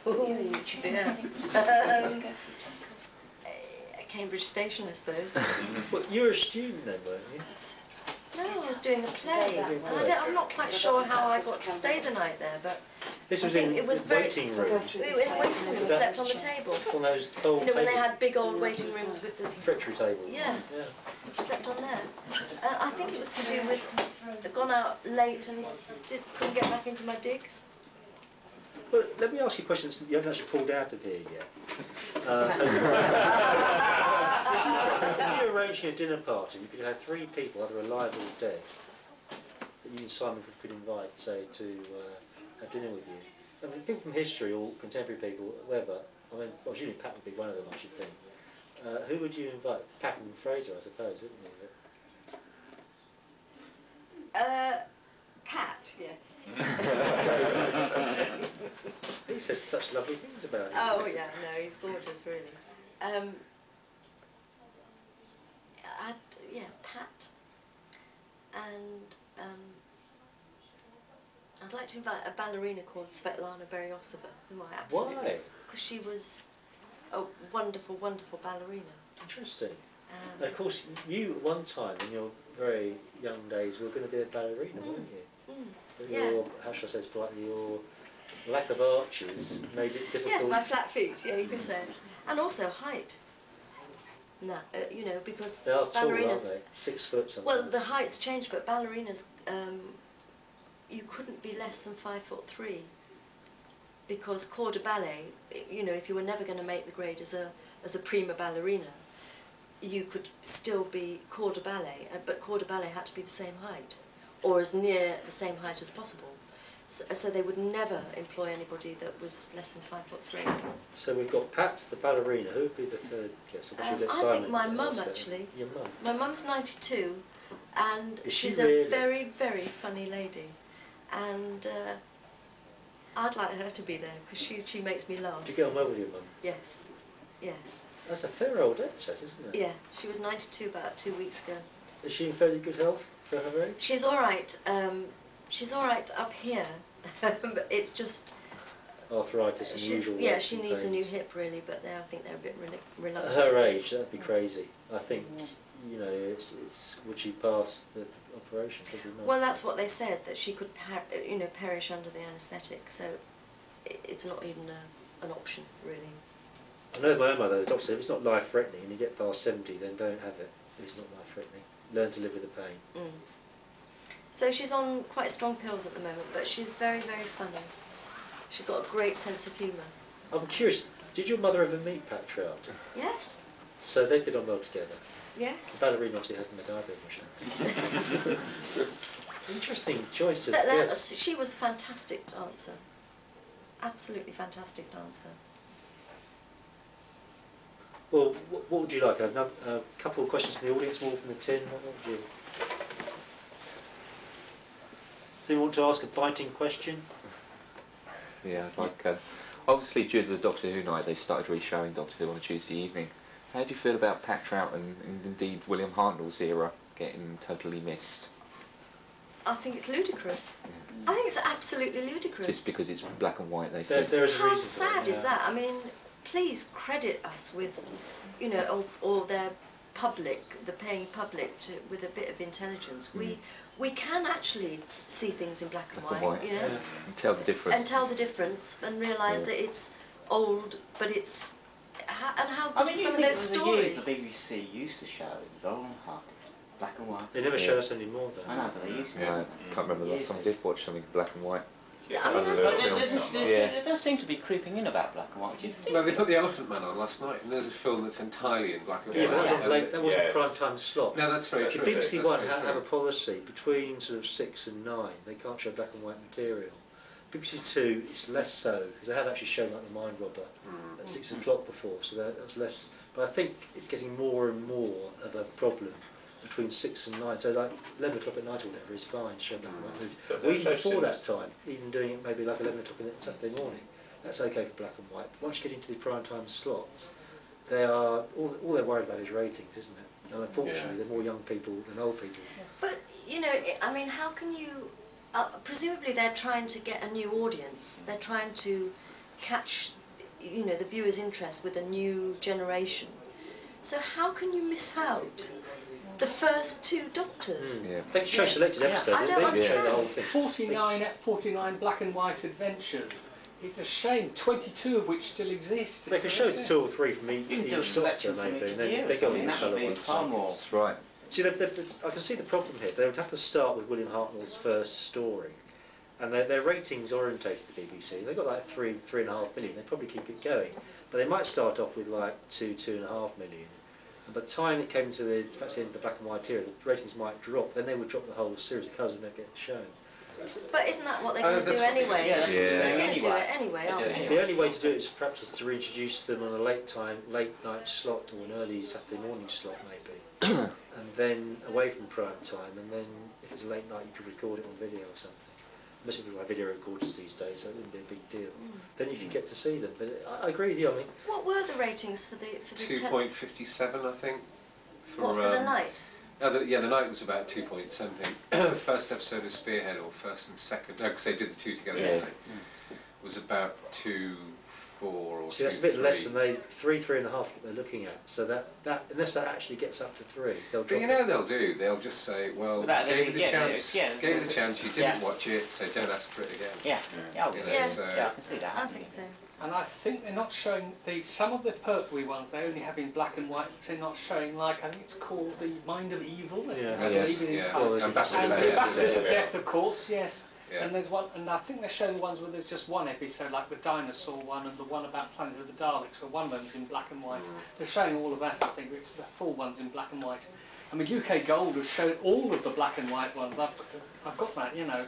Ooh, yeah. Cambridge Station, I suppose. Well, you were a student then, weren't you? No, I was doing a play. I'm not quite sure how I got to stay the night there, but This was I think in it was waiting room. in waiting room. We slept on the table. On those old You know, when they tables. had big old waiting rooms with this. Stretchery tables. Yeah. Yeah. Slept on there. I think it was to do with I'd gone out late and couldn't get back into my digs. Well, let me ask you questions you haven't actually pulled out of here yet. If you were arranging a dinner party, you could have 3 people, either alive or dead, that you and Simon could invite, say, to have dinner with you. I mean, people from history or contemporary people, whoever. I mean, well, usually Pat would be one of them, I should think. Who would you invite? Pat and Fraser, I suppose, wouldn't you? Pat, yes. He says such lovely things about him. Oh yeah, no, he's gorgeous, really. Yeah, Pat, and I'd like to invite a ballerina called Svetlana Beryosova, who I absolutely. Why? Because she was a wonderful, wonderful ballerina. Interesting. Of course, you at one time in your very young days were going to be a ballerina, weren't you? But your, how shall I say this politely, your lack of arches made it difficult. Yes, my flat feet, yeah, you can say it. And also height. No, you know, because They are tall, ballerinas. aren't they? 6 foot something. Well, the height's changed, but ballerinas, you couldn't be less than 5'3", because corps de ballet, you know, if you were never going to make the grade as a prima ballerina, you could still be corps de ballet, but corps de ballet had to be the same height, or as near the same height as possible. So they would never employ anybody that was less than 5'3". So we've got Pat, the ballerina. Who would be the third guest? Or should we let I Simon think my mum, answer? actually. Your mum? My mum's 92, and Is she she's really? a very, very funny lady. And I'd like her to be there, because she makes me laugh. Do you get on well with your mum? Yes, yes. That's a fair old age, that, isn't it? Yeah, she was 92 about 2 weeks ago. Is she in fairly good health for her age? She's all right. She's all right up here, but it's just... Arthritis and usual yeah, aches she and needs a new pains. hip really, but I think they're a bit reluctant. At her age, that'd be crazy. I think, you know, would she pass the operation? Probably not. Well, that's what they said, that she could, you know, perish under the anaesthetic. So it's not even an option, really. I know my own mother, the doctor said, if it's not life-threatening and you get past 70, then don't have it. If it's not life-threatening. Learn to live with the pain. So she's on quite strong pills at the moment, but she's very, very funny. She's got a great sense of humour. I'm curious, did your mother ever meet Pat Trout? Yes, So they get on well together. yes. The ballerina obviously hasn't met either of them. Interesting choice of Svetlana, guests. she was a fantastic dancer. Absolutely fantastic dancer. Well, what would you like? A couple of questions from the audience, more from the tin. What would you? Do you want to ask a biting question? Yeah, I'd like. Obviously, due to the Doctor Who night, they started re-showing Doctor Who on a Tuesday evening. How do you feel about Pat Trout and indeed William Hartnell's era getting totally missed? I think it's ludicrous. I think it's absolutely ludicrous. Just because it's black and white, they said. There is a How reason for sad it, is yeah. that? I mean, please credit us with, you know, or their public, the paying public, with a bit of intelligence. We can actually see things in black and white, you know, And tell the difference. and tell the difference and realise that it's old, but it's and how good are some of those stories. The BBC used to show long hearted, black and white. They never show that anymore, though. I know, but they used to. Yeah, I can't remember the last time I did watch something black and white. Yeah, I mean, Other that's than But the film's not. it does seem to be creeping in about black and white. Do you think? No, they put the Elephant Man on last night, and there's a film that's entirely in black and Yeah, white. but that was Yeah. on late, that wasn't Yes. prime time slot. No, that's very That's The true. true. BBC That's One very have a true. policy between sort of 6 and 9, they can't show black and white material. BBC Two, it's less so, because they have actually shown like The Mind Robber at 6 o'clock before, so that was less. But I think it's getting more and more of a problem between 6 and 9. So like 11 o'clock at night or whatever is fine, show black and white movies. But Or they'll even show before that cinemas. time, even doing it maybe like 11 o'clock on Saturday morning, that's okay for black and white. But once you get into the prime time slots, they are all they're worried about is ratings, isn't it? And unfortunately, Yeah. they're more young people than old people. But, you know, I mean, how can you... presumably they're trying to get a new audience. They're trying to catch, you know, the viewer's interest with a new generation. So how can you miss out the first 2 Doctors? Yeah. They can show Yeah. selected Yeah. episodes, I they don't can show the understand. whole thing. 49 black and white adventures. It's a shame, 22 of which still exist. They can show 2 or 3 from each, You can do a each selection Doctor from maybe, each and then year. they go I mean, in the that would colour be ones. far more. That's right. See, I can see the problem here. They would have to start with William Hartnell's first story, and their ratings orientated the BBC. They've got like 3.5 million. They probably keep it going, but they might start off with like 2.5 million. And by the time it came to the end of the black and white era, the ratings might drop. Then they would drop the whole series. The colours would never get shown. But isn't that what they're going to do that's what they- anyway? Yeah, Yeah. They're yeah. going to do Anyway. it anyway, They aren't do it they? anyway. The only way to do it is perhaps to reintroduce them on a late night slot or an early Saturday morning slot maybe, and then away from prime time. And then if it's a late night, you could record it on video or something. Most people have video recorders these days, so it wouldn't be a big deal. Then you could get to see them. But I agree with you. I mean, What were the ratings for the 2.57, I think. what for the night? The night was about 2 point something. First episode of Spearhead, or first and second, no, because they did the 2 together, Yeah. didn't they? Was about 2.4 or see, 2.3. that's a bit less than 3.5 that they're looking at. So that unless that actually gets up to 3, they'll But drop you know they'll do. They'll just say, well, Without gave any- you the yeah, chance, yeah, gave you yeah. the chance, you didn't watch it, so don't ask for it again. Yeah, yeah, You know, Yeah. so yeah, I can see that I happening. think so. And I think they're not showing some of the purpley ones. They only have in black and white. They're not showing, like, I think it's called The Mind of Evil. That's Yeah. the Yes, name of the yeah. entire- Well, there's Ambassador And Death, the isn't Ambassadors it? of Death, of course, yes. Yeah. And there's one, and I think they're showing the ones where there's just one episode, like the dinosaur one and the one about Planet of the Daleks, where one of them's in black and white. They're showing all of that, I think. It's the full ones in black and white. I mean, UK Gold has shown all of the black and white ones. I've got that, you know.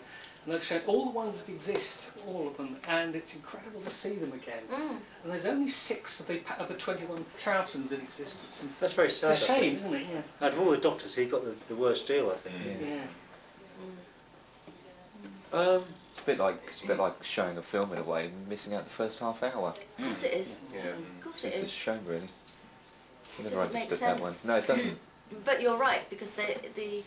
And they've shown all the ones that exist, all of them, and it's incredible to see them again. And there's only 6 of the 21 Troughtons in existence. And That's very sad. it's a I shame, think. isn't it? Yeah. Out of all the Doctors, he got the worst deal, I think. Yeah. It's a bit like showing a film in a way, and missing out the first half hour. Of course it is. Yeah. Of course It's it a is. shame, really. I never Doesn't make understood that one. sense. No, it doesn't. But you're right, because the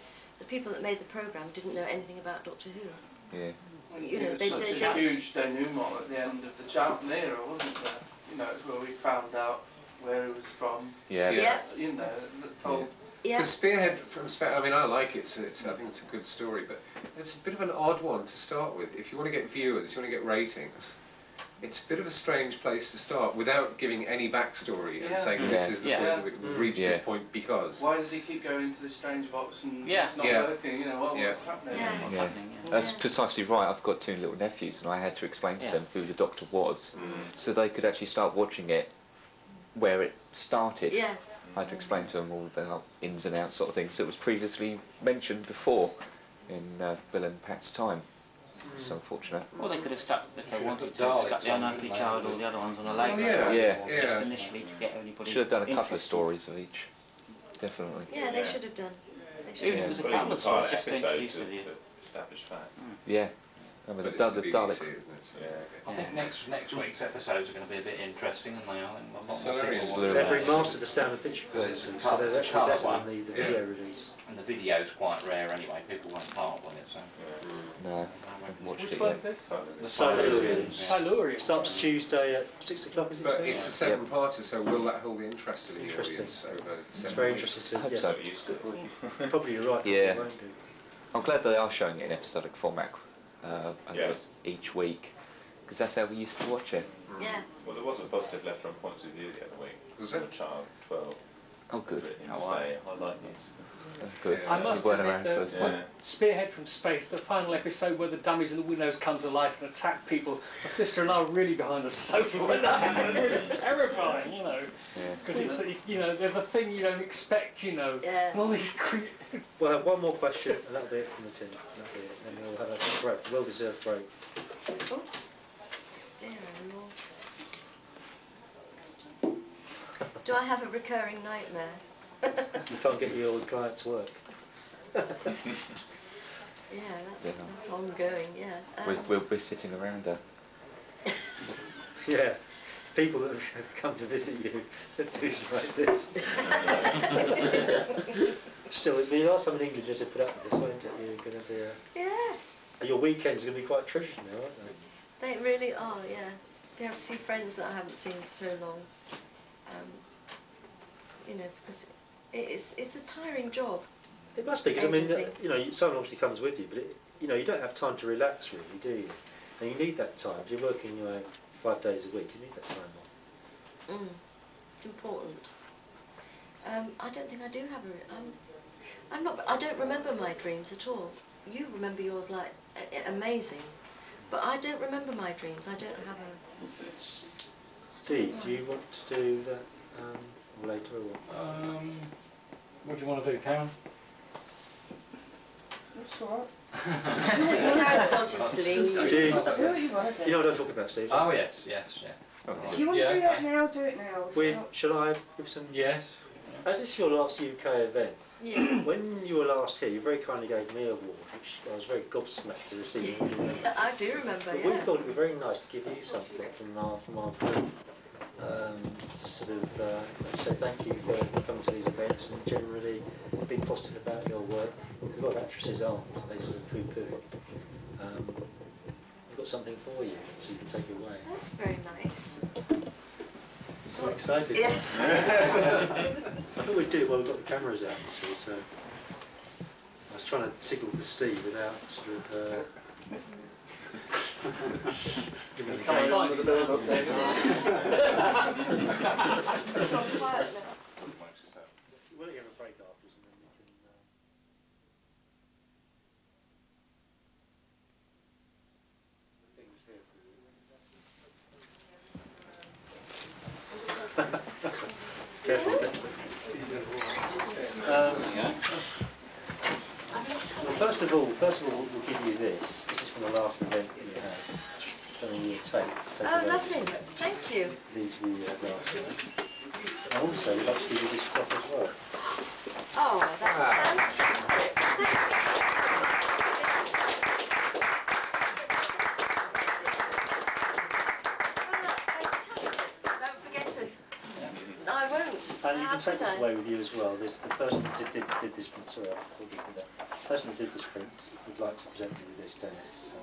people that made the programme didn't know anything about Doctor Who. Yeah. You know, It was they such a don't- huge denouement at the end of the Charlton era, wasn't there? You know, it's where we found out where he was from. Yeah. Yeah. You know, that told. Yeah. Because Spearhead, I mean, I like it. I think it's a good story, but it's a bit of an odd one to start with. If you want to get viewers, you want to get ratings. It's a bit of a strange place to start without giving any backstory and Yeah. saying this is the Yeah. point we've reached Yeah. this point because. Why does he keep going into this strange box and Yeah. it's not Yeah. working? You know, what's happening? Yeah. What's Yeah. happening, yeah. That's precisely right. I've got 2 little nephews, and I had to explain to Yeah. them who the Doctor was, so they could actually start watching it where it started. Yeah. I had to explain to them all the ins and outs sort of things that was previously mentioned before in Bill and Pat's time. It's unfortunate. Or they could have stuck, if they wanted to, Daleks stuck the on Unearthly the Child or the other ones on a later yeah. side, Yeah. or Yeah. just initially to get everybody Should have done a couple of interested. stories of each. Definitely. Yeah, they should have done. They should Even have if done. there's a couple of stories just to episode introduce to, the view. to establish fact. Yeah. I mean, But the, it's the the Dalek. BBC, isn't it? So, Yeah. I think next week's episodes are going to be a bit interesting, and they are. And a lot more Hilarious. people They're will- They've remastered the sound and picture But quality, it's so they're a actually colour better one. than the Yeah. video release. And the video's quite rare anyway. People won't part with it, so. No, I haven't watched Which it one's yet. this? The Silurians. Yeah. Silurian. It starts Tuesday at 6 o'clock, is it? But so? it's a 7-parter, so will that hold the interest of the Interesting. audience over It's 7 very weeks? interesting I to, hope yes. so. So it used to. Probably you're right. Yeah. It won't do. I'm glad they are showing it in episodic format over Yes. each week, because that's how we used to watch it. Yeah. Well, there was a positive letter on points of view the other week. Was from it? a child, 12. Oh, good. But in a way, I like this. That's good. I must You weren't admit around that first Yeah. time. Spearhead from Space, the final episode where the dummies in the windows come to life and attack people. My sister and I were really behind the sofa when that happened. It was really terrifying, you know. Yeah. Because it's, you know, they're the thing you don't expect, you know. Yeah. And all these We'll have one more question, and that'll be it from the tin. That'll be it. And then we'll have a break, well-deserved break. Oops. Dear Lord. Do I have a recurring nightmare? You can't get your clients' work. Yeah, that's ongoing, yeah. We'll be sitting around her. Yeah, people that have come to visit you that do like this. Still, you are some in England just to put up with this, weren't it? You're going to be. Yes. Your weekends are going to be quite treasured now, aren't they? They really are, yeah. Be able to see friends that I haven't seen for so long. You know, because it's a tiring job. It must be, because I mean, Editing. you know, someone obviously comes with you, but you know, you don't have time to relax really, do you? And you need that time. You're working 5 days a week. You need that time off. It's important. I don't think I do have I'm not. I don't remember my dreams at all. You remember yours like amazing, but I don't remember my dreams. I don't have a. Steve, do you want to do that later or what? What do you want to do, Karen? That's all Karen's gone to sleep. Do you, right. Do what you want to you do. know what I'm talking about, Steve? Oh, yes, yes, yeah. If you want to do that now, do it now. If We, not- shall I give some... Yes. As this is your last UK event, Yeah. when you were last here, you very kindly gave me a award, which I was very gobsmacked to receive. I do remember. But Yeah. we thought it would be very nice to give you something from our group, to sort of say thank you for coming to these events and generally being positive about your work. A lot of actresses aren't, they sort of poo-poo it. We've got something for you, so you can take it away. That's very nice. So excited. Yes. I thought we'd do it while we've got the cameras out, you see, so I was trying to signal to Steve without sort of giving the game with a bit of a It's gone quiet now. We'll have a break afterwards and then we can... things here for you. Careful, well, first of all, we'll give you this. This is from the last event that you had. Something you take Oh, away. lovely. Thank you. These we last event. And also, we'd like to give you this stuff as well. Oh, that's fantastic. Don't forget us. No, I won't. And you How can take could this I? away with you as well. This, the person that did this print, sorry, I'll give you that. The person who did this print would like to present you with this, Dennis. So,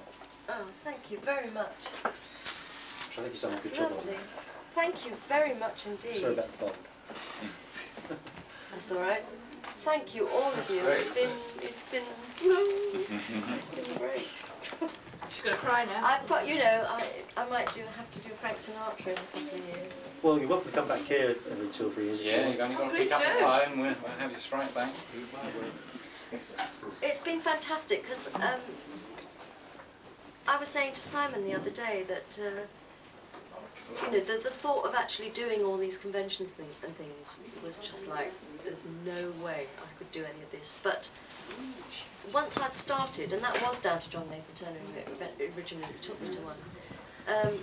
Oh, thank you very much. which I think he's done a That's good job on. lovely. Thank you very much indeed. Sorry about the bulb. That's all right. Thank you, all of you. great. It's been great. She's going to cry now. I've got, you know, I might have to do Frank Sinatra in a couple of years. Well, you're welcome to come back here every 2 or 3 years. Yeah, you've only got to Please pick up the do. phone, we'll have you straight back. It's been fantastic because I was saying to Simon the other day that you know the thought of actually doing all these conventions and things was just like there's no way I could do any of this. But once I'd started, and that was down to John Nathan Turner who originally took me to one.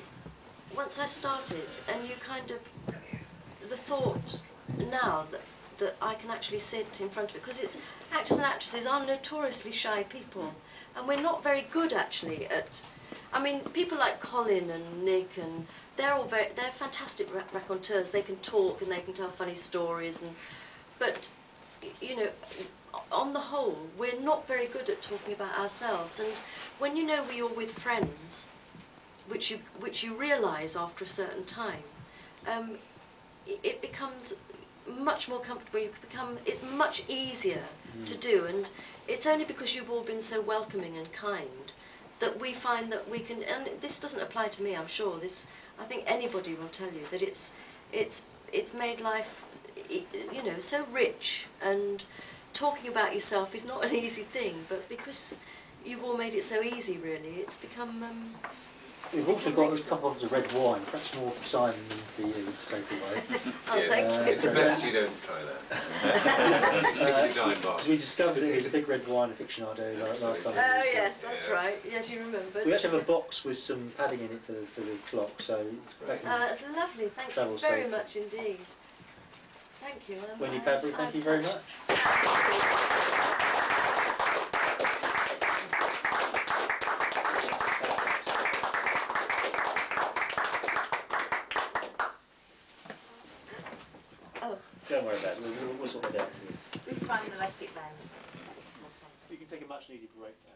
Once I started, and you kind of the thought now that I can actually sit in front of it, because it's actors and actresses are notoriously shy people, and we're not very good actually at. I mean, people like Colin and Nick, and they're fantastic raconteurs. They can talk and they can tell funny stories, but you know, on the whole, we're not very good at talking about ourselves. And when you know you're with friends, which you realise after a certain time, it becomes much more comfortable. It's much easier to do, and it's only because you've all been so welcoming and kind that we find that we can. And this doesn't apply to me, I'm sure. I think anybody will tell you that it's made life you know, so rich, and talking about yourself is not an easy thing, but because you've all made it so easy, really, it's become... We've also got a couple of red wine, perhaps more for Simon than for you to take away. Oh, Yes, thank you. it's the best you don't try that. Stick to your Dine bar. Because we discovered that he was a big red wine aficionado last time. Oh, yes, that's right. Yes, you remembered. We actually have a box with some padding in it for the clock, so it's back in That's lovely. Thank travel you very safe. much indeed. Thank you. Wendy Padbury, thank you very much. Don't worry about it, we'll sort that out for you. We find an elastic band or something. You can take a much needed break now.